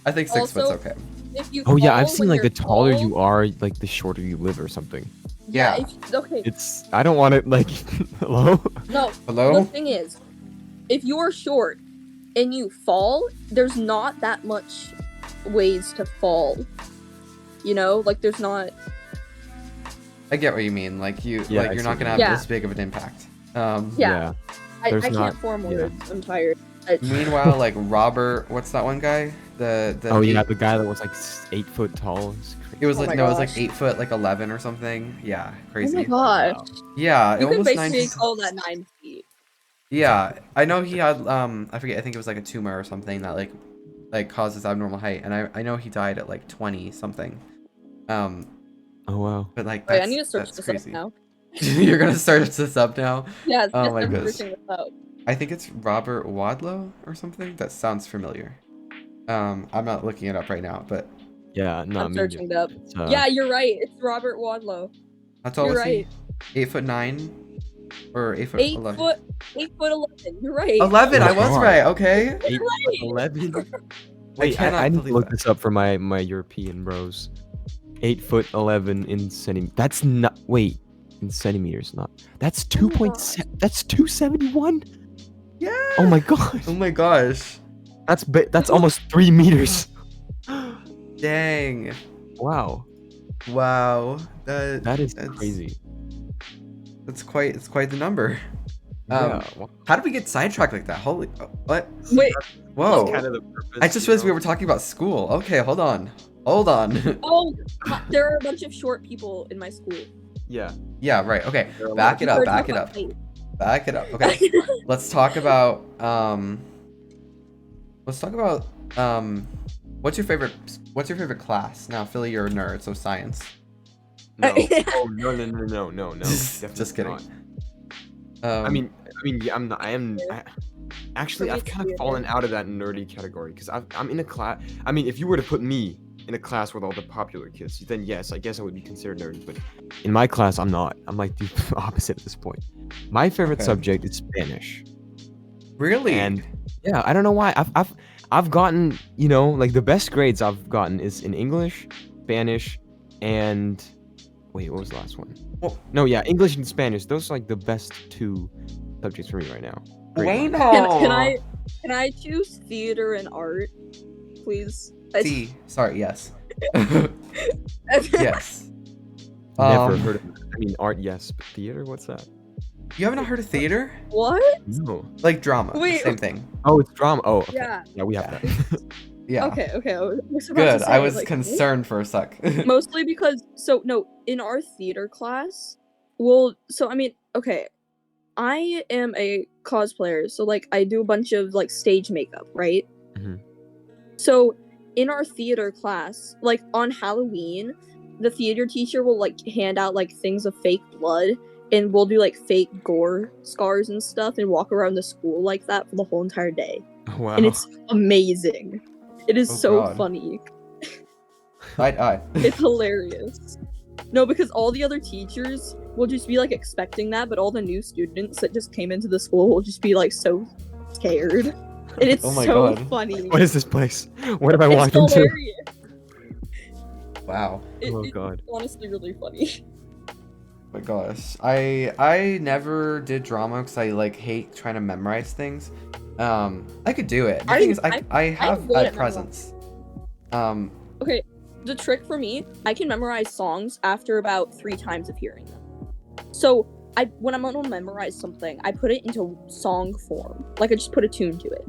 I think 6 foot's Also, okay. If you Oh yeah, I've fall seen when like the you're taller tall- you are, like the shorter you live or something. Yeah. Okay. It's I don't want to like hello. No. Hello? The thing is, if you're short and you fall, there's not that much ways to fall. You know, like there's not. I get what you mean. Like Yeah, like I you're see not what gonna you have mean. this big of an impact. Yeah. I There's can't not- form yeah. words. I'm tired. Meanwhile, like Robert, what's that one guy? The Oh yeah, eight- the guy that was like 8 foot tall. It's crazy. It was Oh like my no, it was like gosh. 8 foot, like 11 or something. Yeah, Oh crazy. my gosh. Wow. Yeah, You could almost 9 basically feet. call that 9 feet. Yeah, I know he had I forget. I think it was like a tumor or something that like causes abnormal height, and I know he died at like 20 something. Oh wow. But like Wait, I need to search that's this crazy. up now. You're gonna search this up now. Yeah, Oh yes, my I'm goodness. searching this up. I think it's Robert Wadlow or something. That sounds familiar. I'm not looking it up right now, but Yeah, no, I'm searching it up. It's, Yeah, you're right. It's Robert Wadlow. how tall You're was right. he? 8'9" or 8'11"? 8'11". You're right. 11. I Oh, was God. right. Okay. 8'11". Wait, cannot I need to believe look that. this up for my European bros. 8'11" in centimeters. That's not in centimeters, not. That's Oh my 2.7. That's 271. Yeah. Oh my gosh. Oh my gosh. That's almost 3 meters. Dang. Wow, Wow. that is that's crazy. It's quite the number. Yeah, wow. How did we get sidetracked like that? Holy, what? Wait. Whoa. That's kind of the purpose, I just you realized we know? were talking about school. Okay, hold on. Hold on. Oh, there are a bunch of short people in my school. Yeah. Yeah, right. Okay. There are a lot Back of it You up. were Back it talking up. about height. Back it up. Okay. Let's talk about what's your favorite class? Now, Philly, you're a nerd, so science. No. Oh no. Just Definitely kidding. not. Um, I mean, yeah, I'm not. Actually, I've Pretty kind of weird. fallen out of that nerdy category because I'm in a class. I mean, if you were to put me in a class with all the popular kids, then yes, I guess I would be considered nerdy. But in my class, I'm not. I'm like the opposite at this point. My favorite Okay. subject is Spanish, really? and yeah, I don't know why. I've gotten, like the best grades I've gotten is in English, Spanish, and wait, what was the last one? Well- No, yeah, English and Spanish. Those are like the best 2 subjects for me right now. Wait, Grade-wise. no. Can I choose theater and art, please? See, sorry. Yes. Yes. Never heard of. I mean, art, yes, but theater. What's that? You haven't heard of theater? What? No. Like drama. Wait. Same thing. Oh, it's drama. Oh, okay. Yeah. Yeah, we have Yeah. that. Yeah. Okay. I was about to Good. I say, was like, concerned for a sec. mostly because no, in our theater class, well, so I mean, okay, I am a cosplayer, so like I do a bunch of like stage makeup, right? Mhm. So in our theater class, like on Halloween, the theater teacher will like hand out like things of fake blood, and we'll do like fake gore scars and stuff, and walk around the school like that for the whole entire day, Wow. and it's amazing. It is Oh, so God. funny. It's hilarious. No, because all the other teachers will just be like expecting that, but all the new students that just came into the school will just be like so scared. And it's Oh my so God. funny. What is this place? What have I It's walked into? hilarious. Wow. Oh It's god. honestly really funny. Oh my gosh. I never did drama because I like hate trying to memorize things. I could do it. The thing is, I have good a at presence. Okay, the trick for me, I can memorize songs after about 3 times of hearing them. So when I'm gonna memorize something, I put it into song form. Like I just put a tune to it.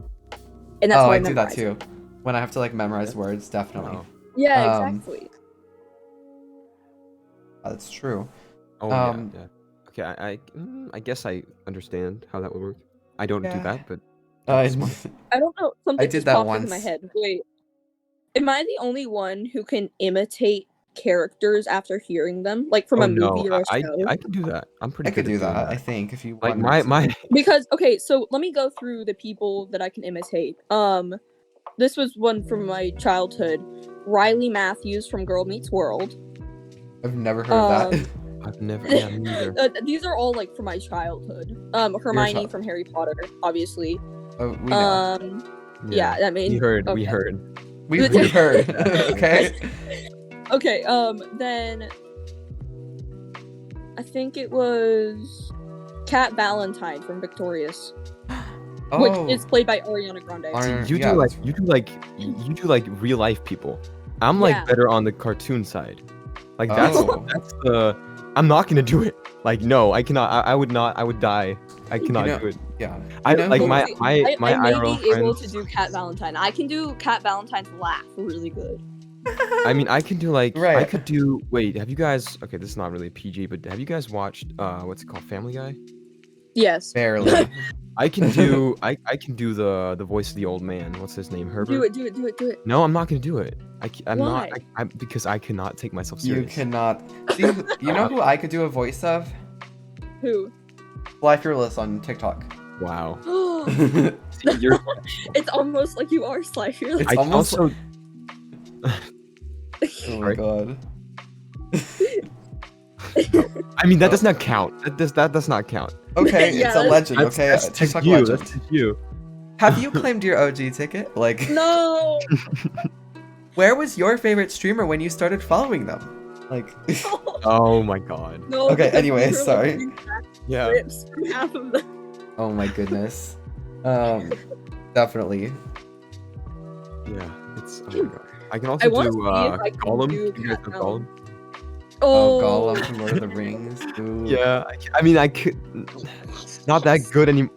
And that's how I I do that memorize too. it. When I have to like memorize words, definitely. Oh, Yeah, Um, exactly. That's true. oh Um, yeah. Okay, I guess I understand how that would work. I don't do Yeah. that, but I that's fine. I don't know. Something did just that popped up in my once. head. Wait. Am I the only one who can imitate characters after hearing them? Like from Oh a no, movie or a show? I can do that. I'm pretty I could good do at doing that, I that. think, if you Like wanted my to. Because okay, so let me go through the people that I can imitate. This was one from my childhood. Riley Matthews from Girl Meets World. I've never heard of that. I've never. Yeah, me neither. These are all like from my childhood. Hermione child- from Harry Potter, obviously. Oh, we know. Yeah, I mean, we heard. okay. We heard. We've heard. Okay. Okay, then I think it was Cat Valentine from Victorious, which Oh, is played by Ariana Grande. See, yeah, you do like real life people. I'm like Yeah. better on the cartoon side. Like Oh. that's the. I'm not gonna do it. Like no, I cannot. I would not. I would die. I cannot know- do it. yeah. I know like who- my I may IRL be able friends. to do Cat Valentine. I can do Cat Valentine's laugh really good. I mean, I can do like I Right. could do. Wait, have you guys? Okay, this is not really PG, but have you guys watched what's it called, Family Guy? Yes. Barely. I can do I can do the voice of the old man. What's his name? Herbert. Do it. No, I'm not gonna do it. I'm Why? not. I'm because I cannot take myself You serious. cannot. See, you know who I could do a voice of? Who? SlyFearless on TikTok. Wow. It's See, you're, almost like you are SlyFearless. It's I almost also. Oh my Sorry. god. I mean, that does not count. That does not count. Okay, Yeah, it's a that's- legend. That's, Okay, that's a just TikTok you. legend. That's just you. Have you claimed your OG ticket? Like, No. where was your favorite streamer when you started following them? Like, Oh my god. No. Okay, because anyway, we were, like, sorry. doing back Yeah. flips from half of them. oh my goodness. Definitely. Yeah. It's. Oh my god. I can also I wanna do see if I can Gollum. do You guys know Cat Gollum? Oh, Gollum from Lord of the Rings. Ooh. Yeah. I mean, I could. Not that good anymore.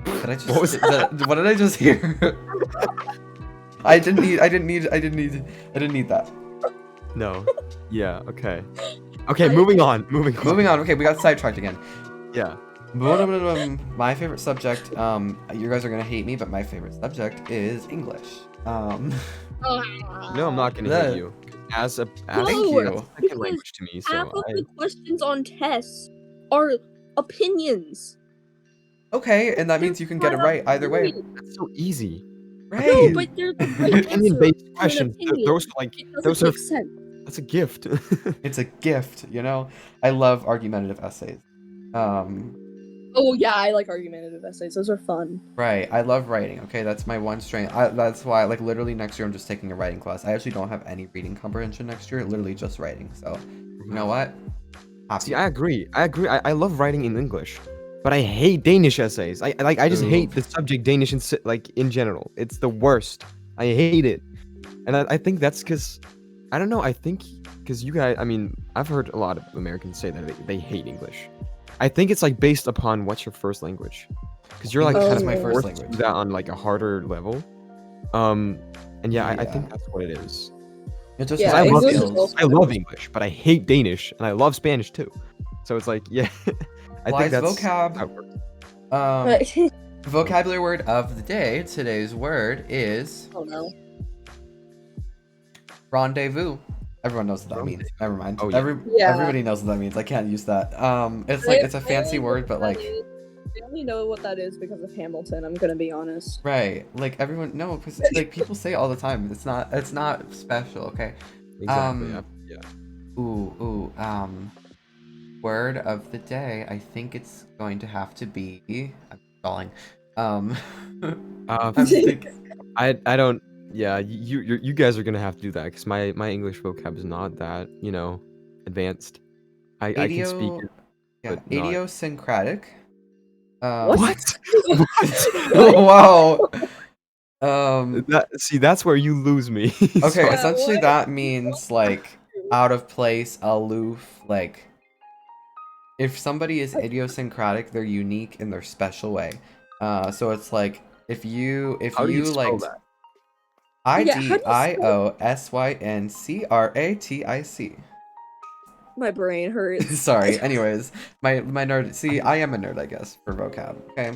Did I just? What was what did I just hear? I didn't need that. No. Yeah. Okay. Okay. I- Moving on. Moving on. Moving on. Okay, we got sidetracked again. Yeah. My favorite subject. You guys are gonna hate me, but my favorite subject is English. No, I'm not gonna Yeah. hate you. As a Thank you. second language to me, so Half of I, the questions on tests are opinions. Okay, and that means you can get it right either way. that's so easy. Right. No, but they're the right answer. Opinion-based to an questions. opinion. Those are like It doesn't those are make sense. that's a gift. It's a gift, you know. I love argumentative essays. Oh yeah, I like argumentative essays. Those are fun. Right. I love writing. Okay, that's my one strength. That's why, like, literally next year I'm just taking a writing class. I actually don't have any reading comprehension next year. Literally just writing. So, you know what? Happy. See, I agree. I love writing in English, but I hate Danish essays. I just Ooh. hate the subject Danish like in general. It's the worst. I hate it, and I think that's because I don't know. I think because you guys. I mean, I've heard a lot of Americans say that they hate English. I think it's like based upon what's your first language, because you're like English kind is of my first forced language. to do that on like a harder level. And yeah, I Yeah. think that's what it is. It just Yeah, 'Cause I love English is skills. also- I love English, but I hate Danish, and I love Spanish too. So it's like, yeah, I Wise think that's vocab. how it works. Vocabulary word of the day. Today's word is Oh no. rendezvous. Everyone knows what that means. Never mind. Oh, yeah. Yeah. Everybody knows what that means. I can't use that. It's like it's a fancy word, but like I only know what that is because of Hamilton. I'm gonna be honest. Right. Like everyone no, because like people say it all the time. It's not special, okay? Exactly. Um Yeah. ooh, word of the day. I think it's going to have to be I'm stalling. Um I'm thinking I don't. Yeah, you guys are gonna have to do that because my English vocab is not that advanced. I can speak idio it, yeah, but not. idiosyncratic. What? What? What? Wow. Um That's where you lose me. okay, So Yeah, essentially what? that means like out of place, aloof, like if somebody is idiosyncratic, they're unique in their special way. So it's like if how do you you spell like that? Yeah, how do you spell IDIOSYNCRATIC. my brain hurts. Sorry. Anyways, my nerd. See, I am a nerd, I guess, for vocab. Okay.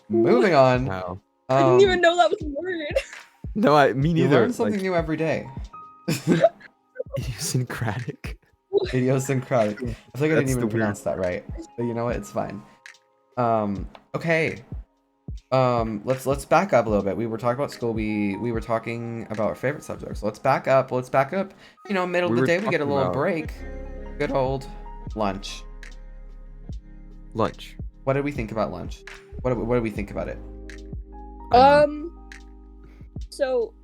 Moving on. Wow. I didn't even know that was a word. No, me You neither. learn something new every day. Idiosyncratic. Idiosyncratic. I feel like I didn't That's the even weird. pronounce that right. But you know what? It's fine. Okay. Let's back up a little bit. We were talking about school. We were talking about our favorite subjects. Let's back up. You know, middle of We the were day, we get a talking little about break. Good old lunch. lunch. What did we think about lunch? What did we think about it? So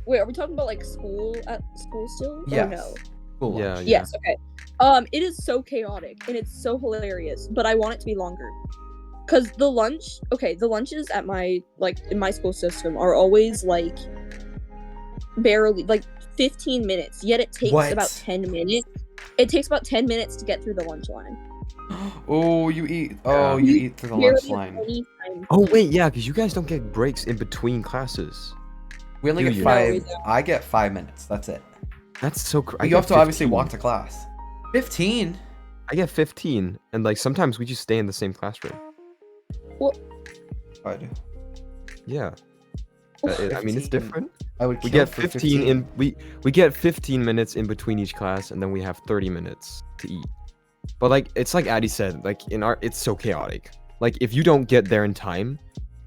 wait, are we talking about like school at school still? Yes. Or no? School Yeah, lunch. yeah. Yes, okay. It is so chaotic and it's so hilarious, but I want it to be longer. Cause the lunches at my in my school system are always like barely 15 minutes, yet it takes What? about 10 minutes. It takes about 10 minutes to get through the lunch line. Oh, you eat. Yeah. Oh, you eat through the lunch Barely line. any time. Oh wait, yeah, because you guys don't get breaks in between classes. We only Do get you? No, we 5. don't. I get 5 minutes. That's it. That's so. But you have to obviously walk to class. 15. I get 15, and like sometimes we just stay in the same classroom. Good. Yeah. I mean, it's 15. different. I would We kill get for 15 in we get 15 minutes in between each class, and then we have 30 minutes to eat. But like it's like Addie said, like it's so chaotic. Like if you don't get there in time,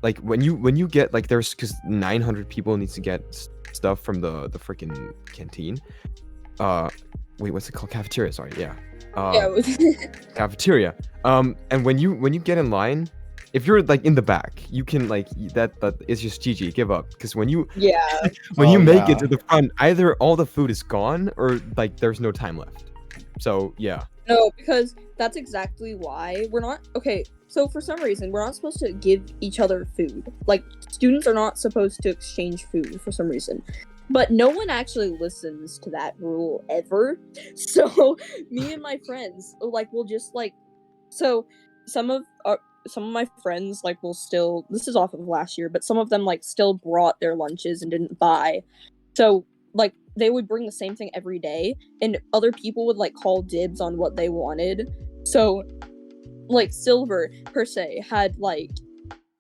like when you get like there's because 900 people needs to get stuff from the freaking canteen. Wait, what's it called? Cafeteria. Sorry, yeah. Cafeteria. And when you get in line, if you're like in the back, you can like that is just GG, give up. Because when you Yeah. when Oh, you make yeah. it to the front, either all the food is gone or like there's no time left. So yeah. No, because that's exactly why we're not okay. So for some reason, we're not supposed to give each other food. Like students are not supposed to exchange food for some reason. But no one actually listens to that rule ever. So me and my friends will just so some of my friends will still, this is off of last year, but some of them still brought their lunches and didn't buy. So they would bring the same thing every day, and other people would call dibs on what they wanted. So Silver per se had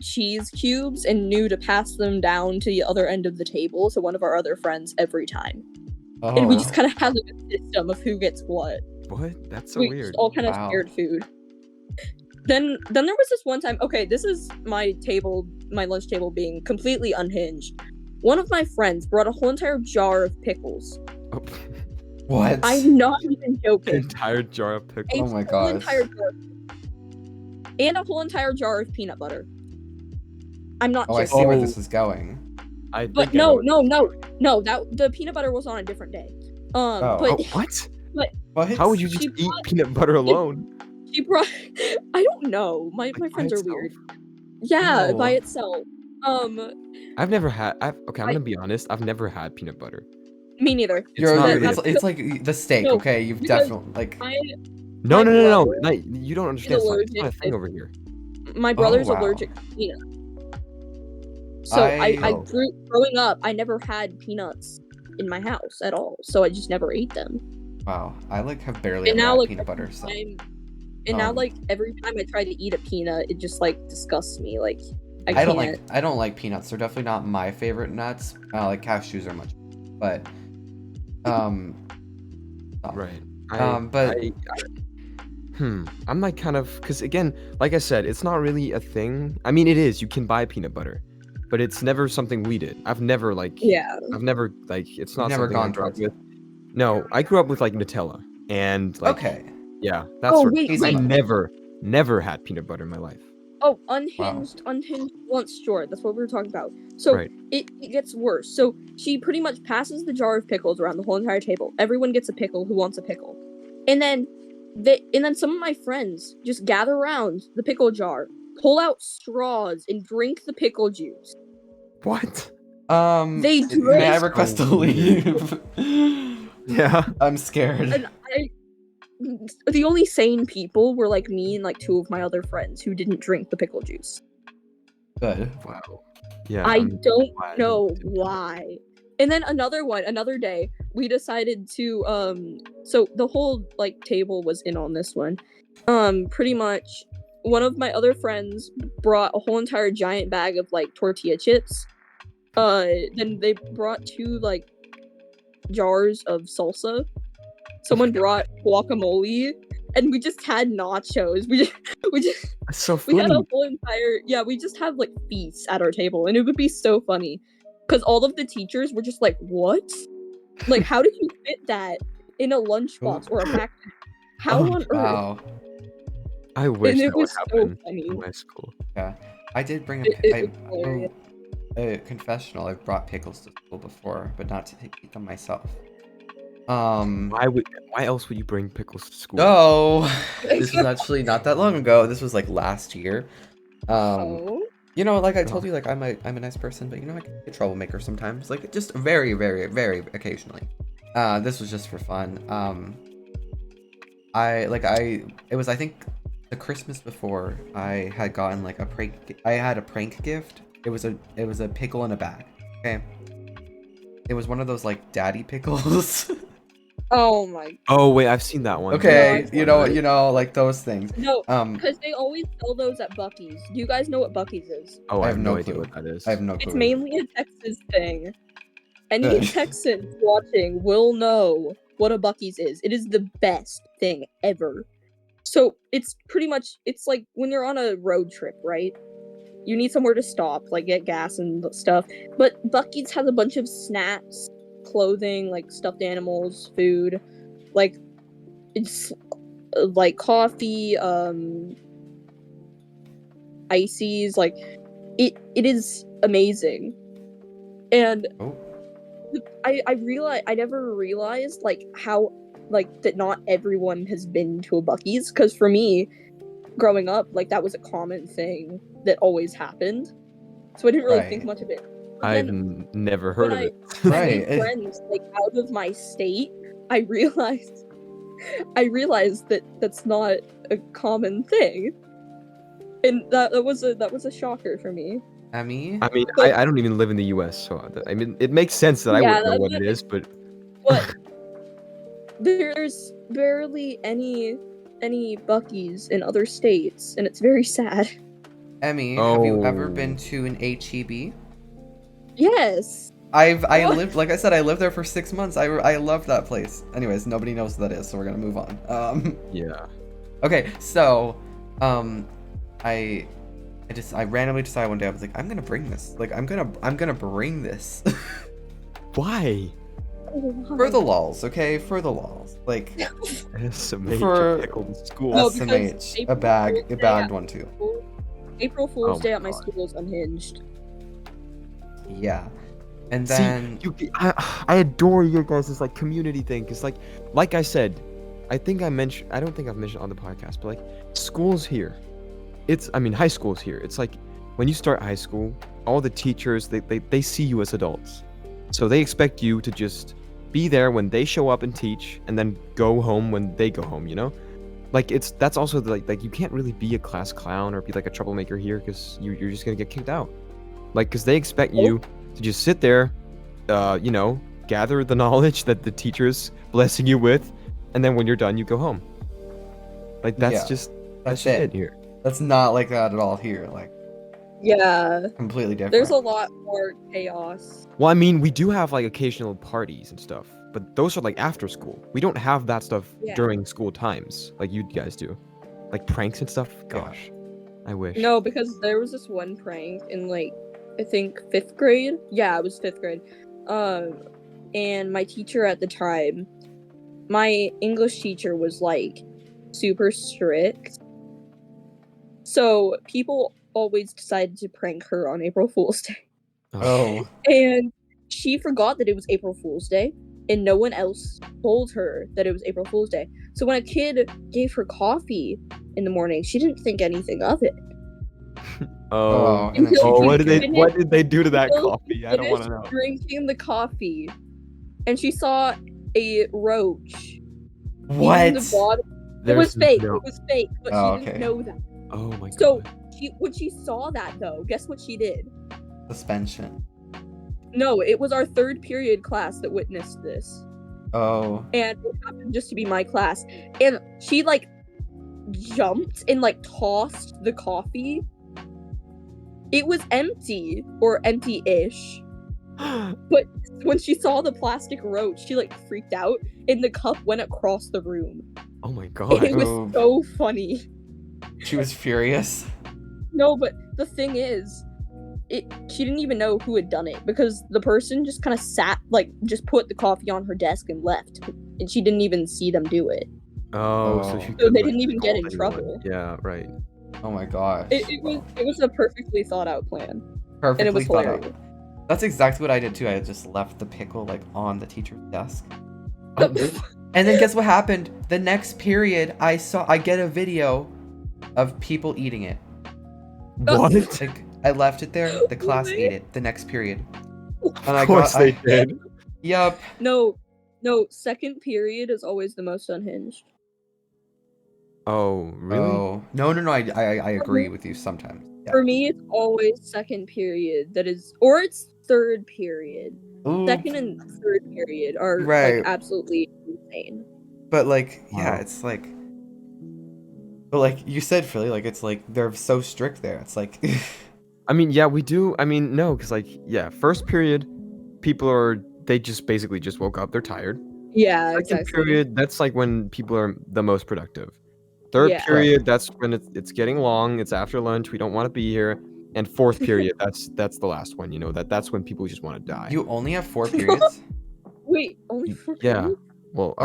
cheese cubes and knew to pass them down to the other end of the table to one of our other friends every time. Oh. And we just kind of had a system of who gets what. What? That's so We weird. just all kind of Wow. shared food. Then there was this one time. Okay, this is my lunch table being completely unhinged. One of my friends brought a whole entire jar of pickles. Oh, What? I'm not even an joking. entire jar of pickles. Oh my whole gosh. entire jar. And a whole entire jar of peanut butter. I'm not Oh, I joking. see where Oh. this is going. I But think I know no, that the peanut butter was on a different day. Oh. Oh, But what? What? How would you just She eat brought- peanut butter alone? she brought. I don't know. My Like, by friends are itself? weird. Yeah, No. by itself. I've never had. Okay, I'm gonna be honest. I've never had peanut butter. Me neither. You're, not you're- really- it's like the steak, No, okay? You've because definitely No, my no, no, no. brother Like, you don't understand. It's not a allergic thing to- over here. my brother's wow. allergic to peanuts. So I Oh. growing up, I never had peanuts in my house at all. So I just never ate them. Wow. I have barely And ever now had peanut butter, so Now Um, every time I try to eat a peanut, it just disgusts me. I I can't. don't like peanuts. They're definitely not my favorite nuts. Like cashews are much, but oh. Right. But I'm like kind of, because again, like I said, it's not really a thing. I mean, it is. You can buy peanut butter, but it's never something we did. I've never like, Yeah. it's You've not never something I gone grew up towards with. it. No, I grew up with like Nutella and like, Okay. yeah, that Oh, sort of wait, thing. I wait. never had peanut butter in my life. Oh, Wow. unhinged once short. That's what we were talking about. So Right. it gets worse. So she pretty much passes the jar of pickles around the whole entire table. Everyone gets a pickle who wants a pickle. And then some of my friends just gather around the pickle jar, pull out straws, and drink the pickle juice. What? They May I drink. request to So weird. leave? Yeah. I'm scared. And the only sane people were like me and like two of my other friends who didn't drink the pickle juice. Good. Wow. Yeah. I I'm don't glad know didn't do that. why. And then another day, we decided to so the whole like table was in on this one. Pretty much one of my other friends brought a whole entire giant bag of like tortilla chips. Then they brought two like jars of salsa. Someone brought guacamole, and we just had nachos. We just That's so we had a funny. whole entire we just have like feasts at our table, and it would be so funny because all of the teachers were just like, "What? Like, how did you fit that in a lunchbox or a backpack? How Oh, on earth?" Wow. I wish And it that would was so happen funny. in my school. Yeah. I did bring It was hilarious. a confessional. I've brought pickles to school before, but not to eat them myself. Why else would you bring pickles to school? Oh, this was actually not that long ago. This was like last year. Oh, You know, like I told Oh. you, like I'm a nice person, but you know, I can be a troublemaker sometimes. Like just very, very, very occasionally. This was just for fun. It was, I think, the Christmas before I had gotten like a prank. I had a prank gift. It was a pickle in a bag. Okay. It was one of those like daddy pickles. oh my. Oh wait, I've seen that one. Okay, I've you know, like those things. No, Um, because they always sell those at Buc-ee's. Do you guys know what Buc-ee's is? Oh, I I have have no no idea clue. what that is. I have no clue. It's mainly a Texas thing. Any Good. Texans watching will know what a Buc-ee's is. It is the best thing ever. So it's pretty much, it's like when you're on a road trip, right? You need somewhere to stop, like get gas and stuff. But Buc-ee's has a bunch of snacks, clothing, like stuffed animals, food, like it's like coffee, ices, like it is amazing. And Oh, I never realized like how like that not everyone has been to a Buc-ee's, because for me growing up, like that was a common thing that always happened, so I didn't really think right. much of it. But I've then never heard of when it. I Right. made friends like out of my state, I realized that that's not a common thing, and that was a shocker for me. Emmy? I mean, But- I don't even live in the U.S., so I mean, it makes sense that I Yeah, wouldn't know what that it makes- is, but But there's barely any Buc-ee's in other states, and it's very sad. Emmy, have you ever Oh. been to an HEB? Yes. I What? lived, like I said, I lived there for 6 months. I love that place. Anyways, nobody knows what that is, so we're gonna move on. yeah. Okay, so, I randomly decided one day, I was like, I'm gonna bring this. Like, I'm gonna bring this. Why? For the lols, okay? For the lols. Like, SMH For- pickle to school. No, SMH. because A bagged one too. April Fool's Oh Day my at my God. school is unhinged. Yeah. And then, See, I adore your guys' like community thing, cause like I said, I don't think I've mentioned on the podcast, but like school's here. High school's here. It's like when you start high school, all the teachers they see you as adults, so they expect you to just be there when they show up and teach, and then go home when they go home. You know, like that's also like you can't really be a class clown or be like a troublemaker here, cause you're just gonna get kicked out. Like, cause they expect you to just sit there, you know, gather the knowledge that the teacher's blessing you with, and then when you're done, you go home. Like that's Yeah, just that's just it. here. That's not like that at all here. Like, Yeah, completely different. there's a lot more chaos. Well, I mean, we do have like occasional parties and stuff, but those are like after school. We don't have that stuff Yeah. during school times like you guys do, like pranks and stuff. Gosh, I wish. No, because there was this one prank in like I think 5th grade. Yeah, it was 5th grade. And my teacher at the time, my English teacher was like super strict. So people always decided to prank her on April Fool's Day. Oh. And she forgot that it was April Fool's Day, and no one else told her that it was April Fool's Day. So when a kid gave her coffee in the morning, she didn't think anything of it. Oh, and then she what drank it. what did they do to that Until coffee? I don't want to finished know. drinking the coffee, and she saw a roach. What? In the bottom. It There's was fake. no- It was fake, but Oh, she didn't okay. know that. Oh my god. So when she saw that though, guess what she did? Suspension. No, it was our 3rd period class that witnessed this. Oh. And it happened just to be my class. And she like jumped and like tossed the coffee. It was empty or empty-ish. But when she saw the plastic roach, she like freaked out and the cup went across the room. Oh my god. And it was Oh. so funny. She was furious. No, but the thing is, she didn't even know who had done it because the person just kind of sat, like, just put the coffee on her desk and left, and she didn't even see them do it. Oh, so Oh. she So couldn't, they like, didn't even get in call anyone. trouble. Yeah, right. Oh my gosh. It was a perfectly thought out plan, Perfectly and it was thought hilarious. out. That's exactly what I did too. I just left the pickle like on the teacher's desk. Oh, And then guess what happened? The next period, I get a video of people eating it. what? Like I left it there. The class ate it. The next period. And Of course they did. Yup. No, 2nd period is always the most unhinged. Oh, really? Oh no. I agree with you sometimes. Yeah. For me, it's always 2nd period that is, or it's 3rd period. Ooh, 2nd and 3rd period are Right. like absolutely insane. but like yeah, Wow. it's like. But like you said, Philly, like it's like they're so strict there. It's like. I mean, yeah, we do. I mean, no, because like, yeah, 1st period, they just basically just woke up. They're tired. Yeah, 2nd exactly. period, that's like when people are the most productive. 3rd Yeah. period, that's when it's getting long. It's after lunch. We don't want to be here. And 4th period, that's the last one. You know that's when people just want to die. You only have 4 periods. Wait, only 4 Yeah. periods? Well, Oh.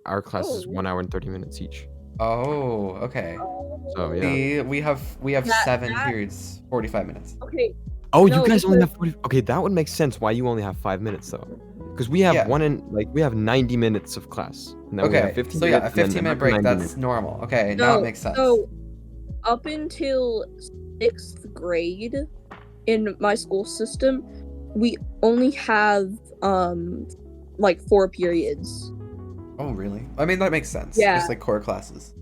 our class is Oh. 1 hour and 30 minutes each. Oh, okay. So yeah. We have That- 7 that- periods, 45 minutes. Okay, Oh, No, you guys only because- have 40. Okay, that would make sense why you only have 5 minutes though, because we have Yeah. we have 90 minutes of class. And then we have Okay, 15 so yeah, a minutes, and then 15-minute another break. 90 That's minutes. normal. Okay, now it makes sense. So up until 6th grade in my school system, we only have like 4 periods. Oh, really? I mean, that makes sense. Yeah. Just like core classes.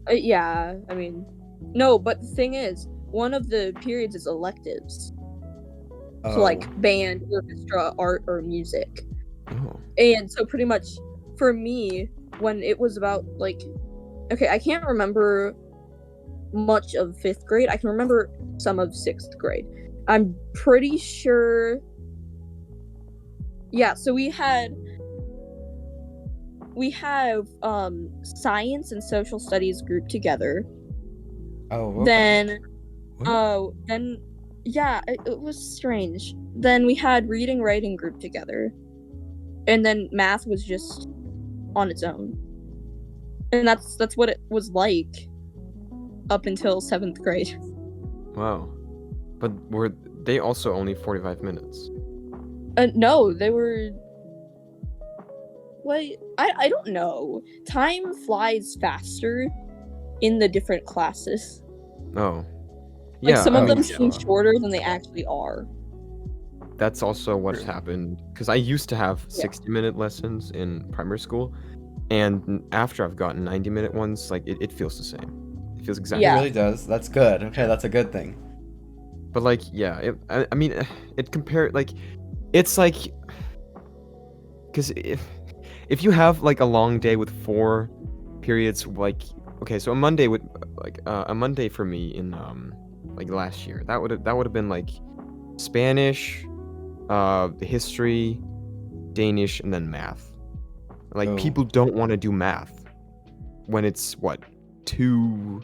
Yeah, I mean, no, but the thing is, one of the periods is electives. Oh. So like band, orchestra, art, or music. Oh. And so pretty much for me, when it was about like, okay, I can't remember much of 5th grade. I can remember some of 6th grade. I'm pretty sure. Yeah, so we have science and social studies grouped together. Oh. Then What? then yeah, it was strange. Then we had reading writing grouped together. And then math was just on its own. And that's what it was like up until 7th grade. Wow. But were they also only 45 minutes? No, they were. Wait, I don't know. Time flies faster in the different classes. Oh. Like Yeah. some of oh, them yeah. seem shorter than they actually are. That's also what's True. happened, because I used to have 60-minute lessons in primary school, and after I've gotten 90-minute ones, like it feels the same. It feels exactly. It Yeah. really does. That's good. Okay, that's a good thing. But like, yeah, I mean, it compared like, it's like, because if you have like a long day with 4 periods, like, okay, so a Monday would like a Monday for me in like last year, that would have been like Spanish, history, Danish, and then math. Like Oh. people don't want to do math when it's what 2.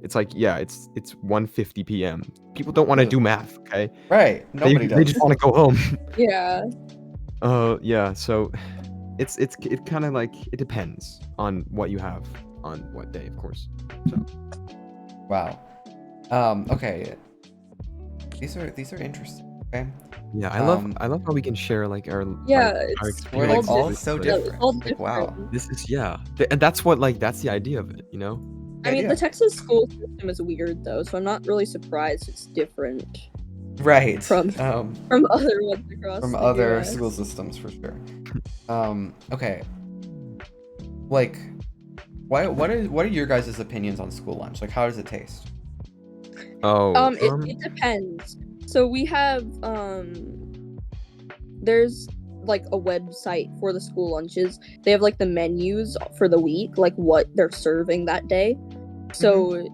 It's like it's 1:50 p.m. People don't want to Ugh. do math. Okay, Right. Nobody they does. just want to go home. Yeah. Yeah. So it kind of like it depends on what you have on what day, of course. So Wow. Okay. These are interesting. Okay. yeah, Um, I love how we can share like our Yeah, our it's We're like all experiences. so Like, different. all Like, wow. different. this is and that's what that's the idea of it, you know? I mean, idea. the Texas school system is weird though, so I'm not really surprised it's different Right. from other ones across From the other US. school systems for sure. Okay. Like, what are your guys' opinions on school lunch? Like, how does it taste? It depends. So we have there's like a website for the school lunches. They have like the menus for the week, like what they're serving that day. So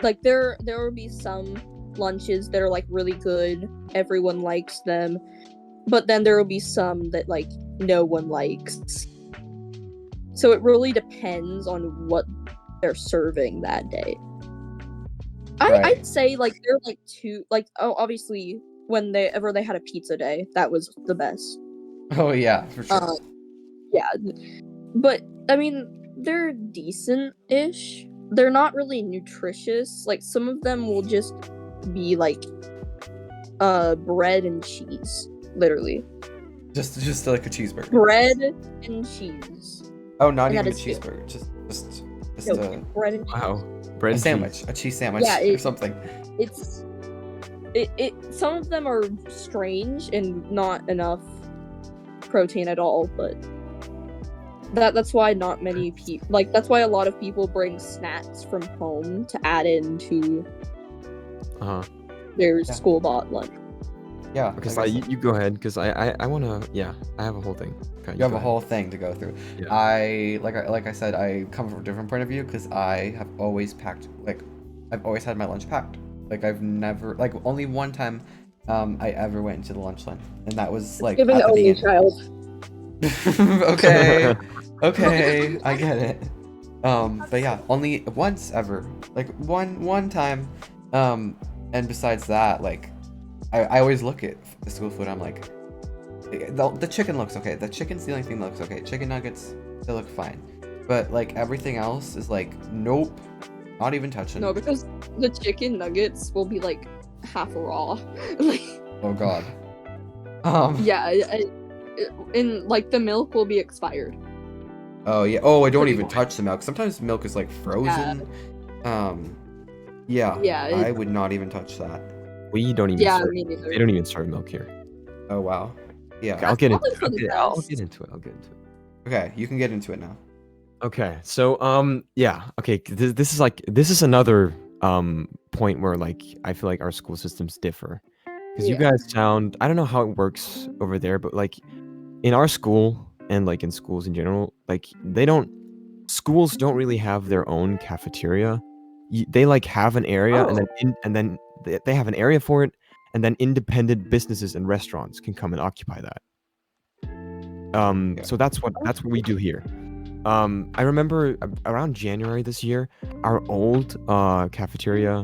like there will be some lunches that are like really good, everyone likes them, but then there will be some that like no one likes. So it really depends on what they're serving that day. Right. I'd say like they're like two, like, oh, obviously whenever they had a pizza day, that was the best. Oh yeah, for sure. Yeah, but I mean they're decent-ish. They're not really nutritious. Like some of them will just be like bread and cheese, literally. Just like a cheeseburger. Bread and cheese. Oh, not And that even a is it. cheeseburger. Just No, bread and cheese. Wow. Bread a and sandwich, cheese. a cheese sandwich Yeah, or something. It's some of them are strange and not enough protein at all, but that's why not many people, like, that's why a lot of people bring snacks from home to add into their school bought lunch. Yeah. Because like I you, said, you go ahead, because I want to, I have a whole thing. Okay, you have go a ahead. whole thing to go through. Yeah. Like I said, I come from a different point of view because I have always packed, like, I've always had my lunch packed. Like I've never, like, only one time I ever went into the lunch line, and that was like Given at the only beginning. child. Okay, I get it. But yeah, only once ever, like one time, and besides that, like, I always look at the school food. I'm like, the chicken looks okay. The chicken's the only thing that looks okay. Chicken nuggets, they look fine, but like everything else is like, nope, not even touching. No, because the chicken nuggets will be like half raw. Like, Oh god. yeah, and like the milk will be expired. Oh yeah. Oh, I don't Pretty even much. touch the milk. Sometimes milk is like frozen. Yeah. Yeah, I would not even touch that. We don't even Yeah, serve, me neither. they don't even serve milk here. Oh wow. Yeah. Okay, I'll get into probably for the it. I'll best. get into it. I'll get into it. Okay, you can get into it now. Okay, so yeah, okay, this is another point where like I feel like our school systems differ. Because you Yeah. guys sound, I don't know how it works over there, but like in our school and like in schools in general, like schools don't really have their own cafeteria. They like have an area and then they have an area for it, and then independent businesses and restaurants can come and occupy that. So that's what we do here. I remember around January this year, our old cafeteria,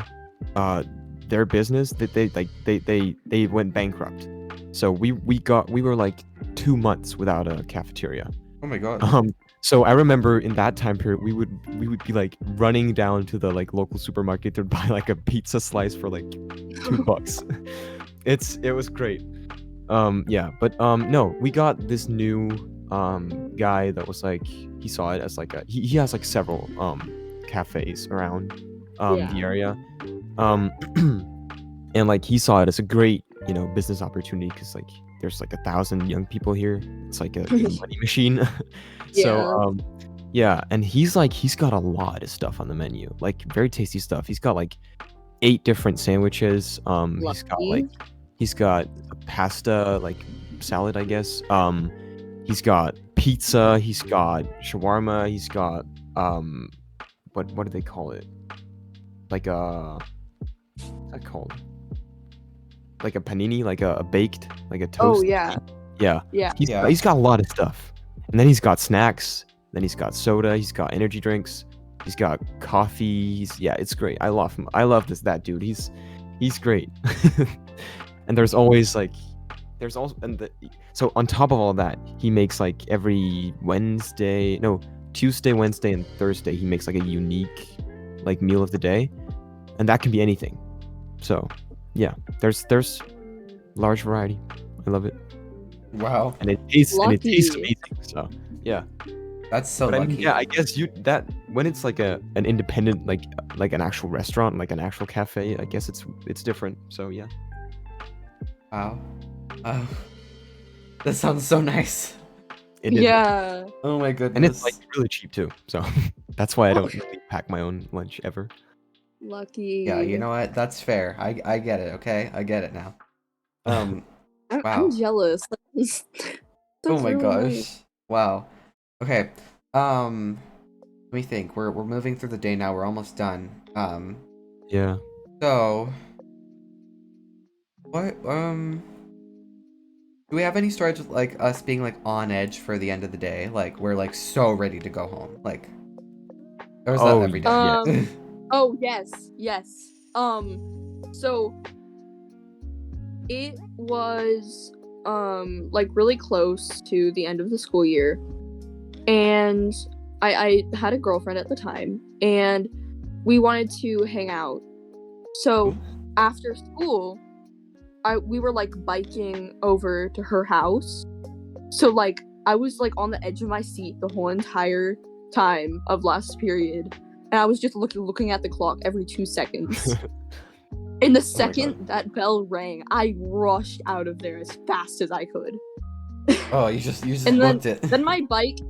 their business that they went bankrupt. So we were like 2 months without a cafeteria. Oh my god. So I remember in that time period we would be like running down to the like local supermarket to buy like a pizza slice for like $2. It was great. Yeah, but no, we got this new guy that was like, he saw it as like he has like several cafes around the area. And like he saw it as a great, business opportunity because like there's like 1,000 young people here. It's like a money machine. So yeah, and he's got a lot of stuff on the menu, like very tasty stuff. He's got like 8 different sandwiches. He's got a pasta like salad, I guess. He's got pizza, he's got shawarma, he's got what do they call it? Like what's that called? Like a panini, like a baked, like a toast. Oh yeah. Yeah. Yeah. He's got a lot of stuff. And then he's got snacks. Then he's got soda. He's got energy drinks. He's got coffee. It's great. I love him. I love that dude. He's great. And there's always like, so on top of all that, he makes like every Tuesday, Wednesday, and Thursday, he makes like a unique like meal of the day, and that can be anything. So yeah, there's large variety. I love it. Wow. And it tastes Lucky. amazing. So yeah. That's so But I lucky. mean, yeah, I guess that when it's like an independent, like an actual restaurant, like an actual cafe, I guess it's different. So yeah. Wow. That sounds so nice. It is. Yeah. Oh my goodness. And it's like really cheap too. So that's why I don't really pack my own lunch ever. Lucky. Yeah, you know what? That's fair. I get it. Okay, I get it now. Wow. I'm jealous. That's Oh my really gosh. nice. Wow. Okay. Let me think. We're moving through the day now. We're almost done. Yeah. So what do we have any stories with like us being like on edge for the end of the day? Like we're like so ready to go home. Like or is that every day? yeah. Oh yes. So it was like really close to the end of the school year, and I had a girlfriend at the time, and we wanted to hang out. So after school, we were like biking over to her house. So like I was like on the edge of my seat the whole entire time of last period, and I was just looking at the clock every 2 seconds. And the second that bell rang, I rushed out of there as fast as I could. Oh, you just And booked it. then my bike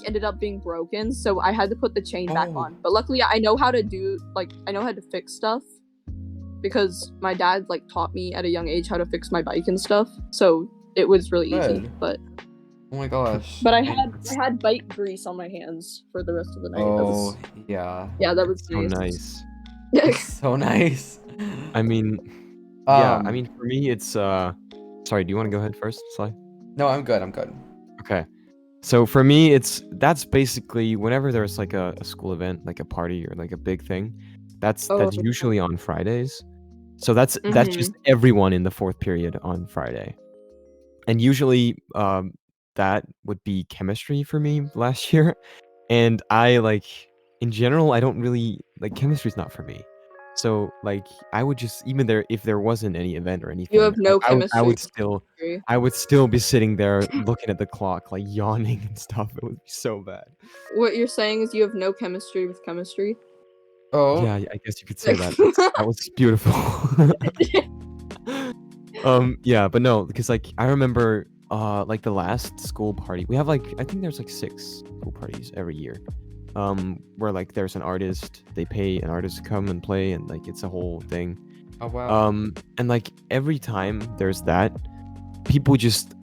ended up being broken, so I had to put the chain back on. But luckily I know how to fix stuff, because my dad like taught me at a young age how to fix my bike and stuff. So it was really easy. Good. But Oh my gosh. I had bike grease on my hands for the rest of the night. Oh yeah. That was So nice. So nice. I mean, yeah. I mean, for me, it's Sorry, do you want to go ahead first, Sly? No, I'm good. Okay. So for me, that's basically whenever there's like a school event, like a party or like a big thing, that's usually on Fridays. So that's just everyone in the fourth period on Friday. And usually that would be chemistry for me last year. And I in general, I don't really chemistry's not for me. So like I would just, even if there wasn't any event or anything, You have no chemistry. I would still be sitting there looking at the clock, like yawning and stuff. It would be so bad. What you're saying is you have no chemistry with chemistry? Oh. Yeah, I guess you could say that. That was beautiful. Yeah, but no, because I remember the last school party. We have I think there's 6 school parties every year. Where there's an artist, they pay an artist to come and play, and it's a whole thing. Oh wow. And every time there's that, people just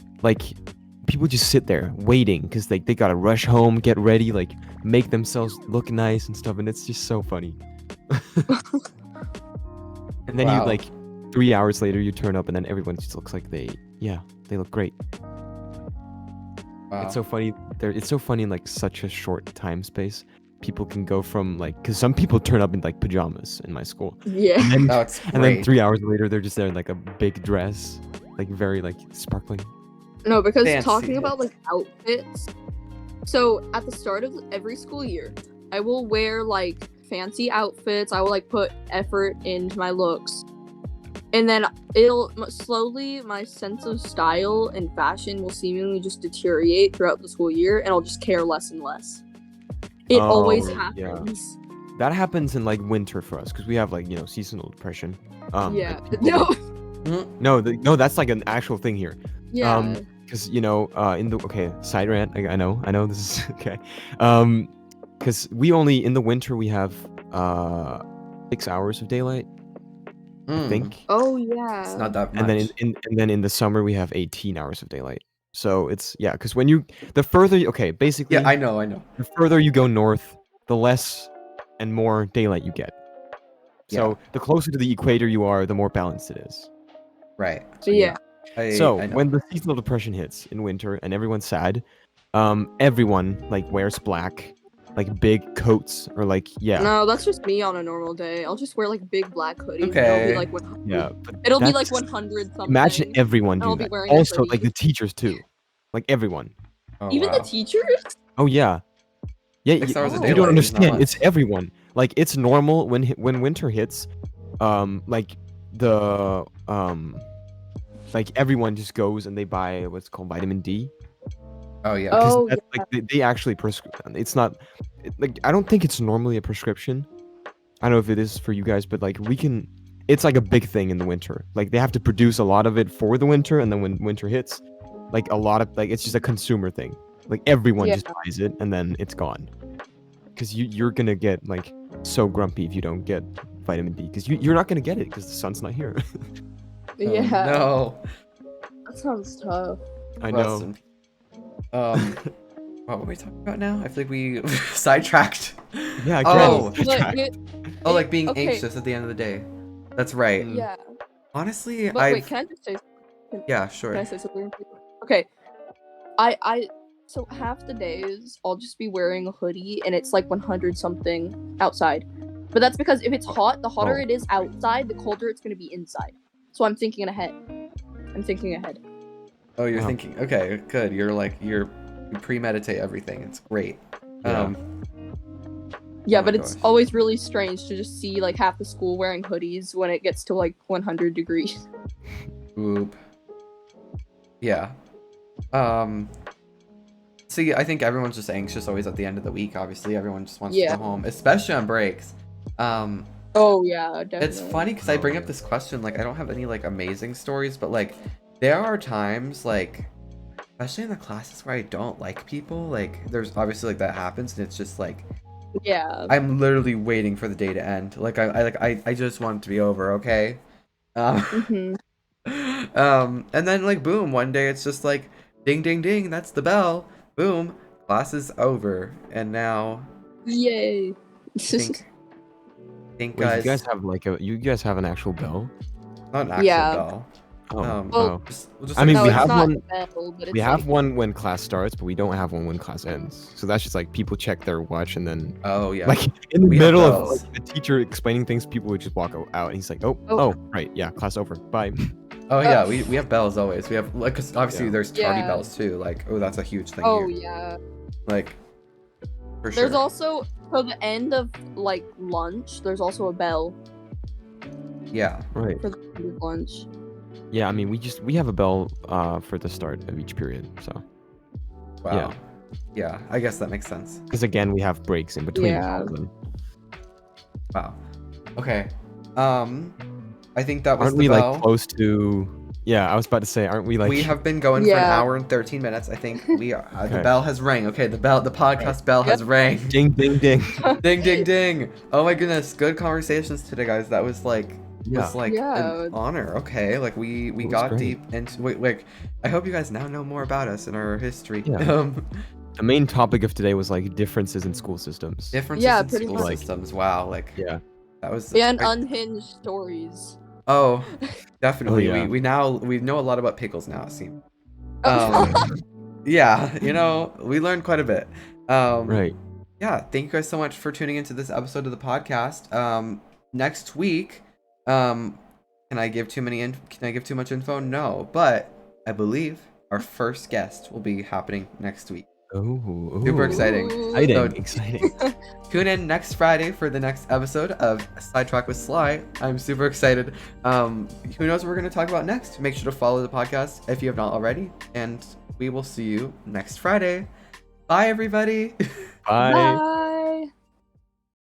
sit there waiting because they gotta rush home, get ready, make themselves look nice and stuff, and it's just so funny. And then Wow. you 3 hours later you turn up, and then everyone just looks like they look great. Wow. It's so funny. It's so funny in such a short time space. People can go from because some people turn up in pajamas in my school. Yeah. That's great. And then 3 hours later they're just there in a big dress, very sparkling. No, because Fancy. talking about outfits. So at the start of every school year, I will wear fancy outfits. I will put effort into my looks. And then slowly, my sense of style and fashion will seemingly just deteriorate throughout the school year, and I'll just care less and less. It always happens. Yeah. That happens in winter for us because we have seasonal depression. Yeah. No, that's an actual thing here. Yeah. Because in the side rant. I know this is okay. Because in the winter we have 6 hours of daylight. I think. Oh yeah. It's not that much. And then in the summer we have 18 hours of daylight. So it's because the further basically. Yeah, I know. The further you go north, the less and more daylight you get. So the closer to the equator you are, the more balanced it is. Right. So yeah. So I know. when the seasonal depression hits in winter and everyone's sad, everyone like wears black, like big coats or like No, that's just me on a normal day. I'll just wear like big black hoodies. And it'll be Okay. like 100. yeah. But It'll be like that's 100 something. imagine everyone and I'll doing be that. wearing a Also, like hoodie. the teachers too, like everyone. Oh, Even wow. the teachers. Oh yeah, yeah. 6 hours a Oh. day. You don't like, is not understand. much. It's everyone. Like it's normal when winter hits, like the like everyone just goes and they buy what's called vitamin D. Oh yeah. Because Oh, that's, like they actually it's not like I don't think it's normally a prescription. I don't know if it is for you guys, but like it's like a big thing in the winter. Like they have to produce a lot of it for the winter, and then when winter hits, like a lot of like it's just a consumer thing. Like everyone Yeah. just buys it and then it's gone. Because you're gonna get like so grumpy if you don't get vitamin D. Because you're not gonna get it because the sun's not here. yeah. No. That sounds tough. I Rest know. in- what were we talking about now? I feel like we sidetracked. Yeah. Again, Oh. But Oh, like being okay. anxious at the end of the day. That's right. Mm. Yeah. Honestly, But wait, can I just say? yeah, Can sure. I say something? Okay. So half the days I'll just be wearing a hoodie and it's like 100 something outside. But that's because if it's hot, the hotter Oh. it is outside, the colder it's gonna be inside. So I'm thinking ahead. Oh, you're Wow. thinking. Okay, good. You premeditate everything. It's great. Yeah. Yeah, Oh my but it's gosh. always really strange to just see like half the school wearing hoodies when it gets to like 100 degrees. Oop. Yeah. See, I think everyone's just anxious always at the end of the week. Obviously, everyone just wants to Yeah. go home, especially on breaks. Oh yeah, definitely. It's funny because I bring up this question, like I don't have any like amazing stories, but like there are times like, especially in the classes where I don't like people, like there's obviously like that happens, and it's just like Yeah. I'm literally waiting for the day to end. Like I just want it to be over, okay? Mhm. And then like boom, one day it's just like ding ding ding, that's the bell. Boom, class is over, and now Yay. think Wait, guys, you guys have an actual bell? not an actual Yeah. bell. Oh. Well, We'll just I mean, no, we it's have not one- metal, but it's We have like, one when class starts, but we don't have one when class ends. So that's just like people check their watch and then oh yeah. like in the We have middle of bells. like, the teacher explaining things, people would just walk out and he's like, Oh. oh, right, yeah, class over, bye. Oh yeah, we have bells always. We have like, 'cause obviously Yeah. there's tardy Yeah. bells too. Like, oh, that's a huge thing oh here. yeah. Like, for There's sure. also for the end of like lunch. There's also a bell Yeah. Right. for the end of lunch. Yeah, I mean, we have a bell for the start of each period. So Wow. Yeah. Yeah, I guess that makes sense. because again, we have breaks in between Yeah. all of them. Wow. Okay. I think that was Aren't the we bell. like close to? Yeah, I was about to say, aren't we like? We have been going for an Yeah. hour and 13 minutes. I think we are. The Okay. bell has rang. Okay, the podcast bell has rang. Ding ding ding. Ding ding ding. Oh my goodness, good conversations today, guys. That was like Yeah. Yeah. an honor. Okay, like we It was got great. deep into wait. I hope you guys now know more about us and our history. Yeah. The main topic of today was like differences in school systems. Differences Yeah, in pretty school much. Like- systems. Wow, like Yeah. that was And I- unhinged stories. oh, definitely. Oh, yeah. We know a lot about pickles now. It seems. Oh. Yeah, we learned quite a bit. Right. Yeah, thank you guys so much for tuning into this episode of the podcast. Next week, can I give too much info? No, but I believe our first guest will be happening next week. Oh. Super exciting. Exciting. So- Exciting. Tune in next Friday for the next episode of Sidetracked with Sly. I'm super excited. Who knows what we're going to talk about next? Make sure to follow the podcast if you have not already, and we will see you next Friday. Bye, everybody. Bye. Bye.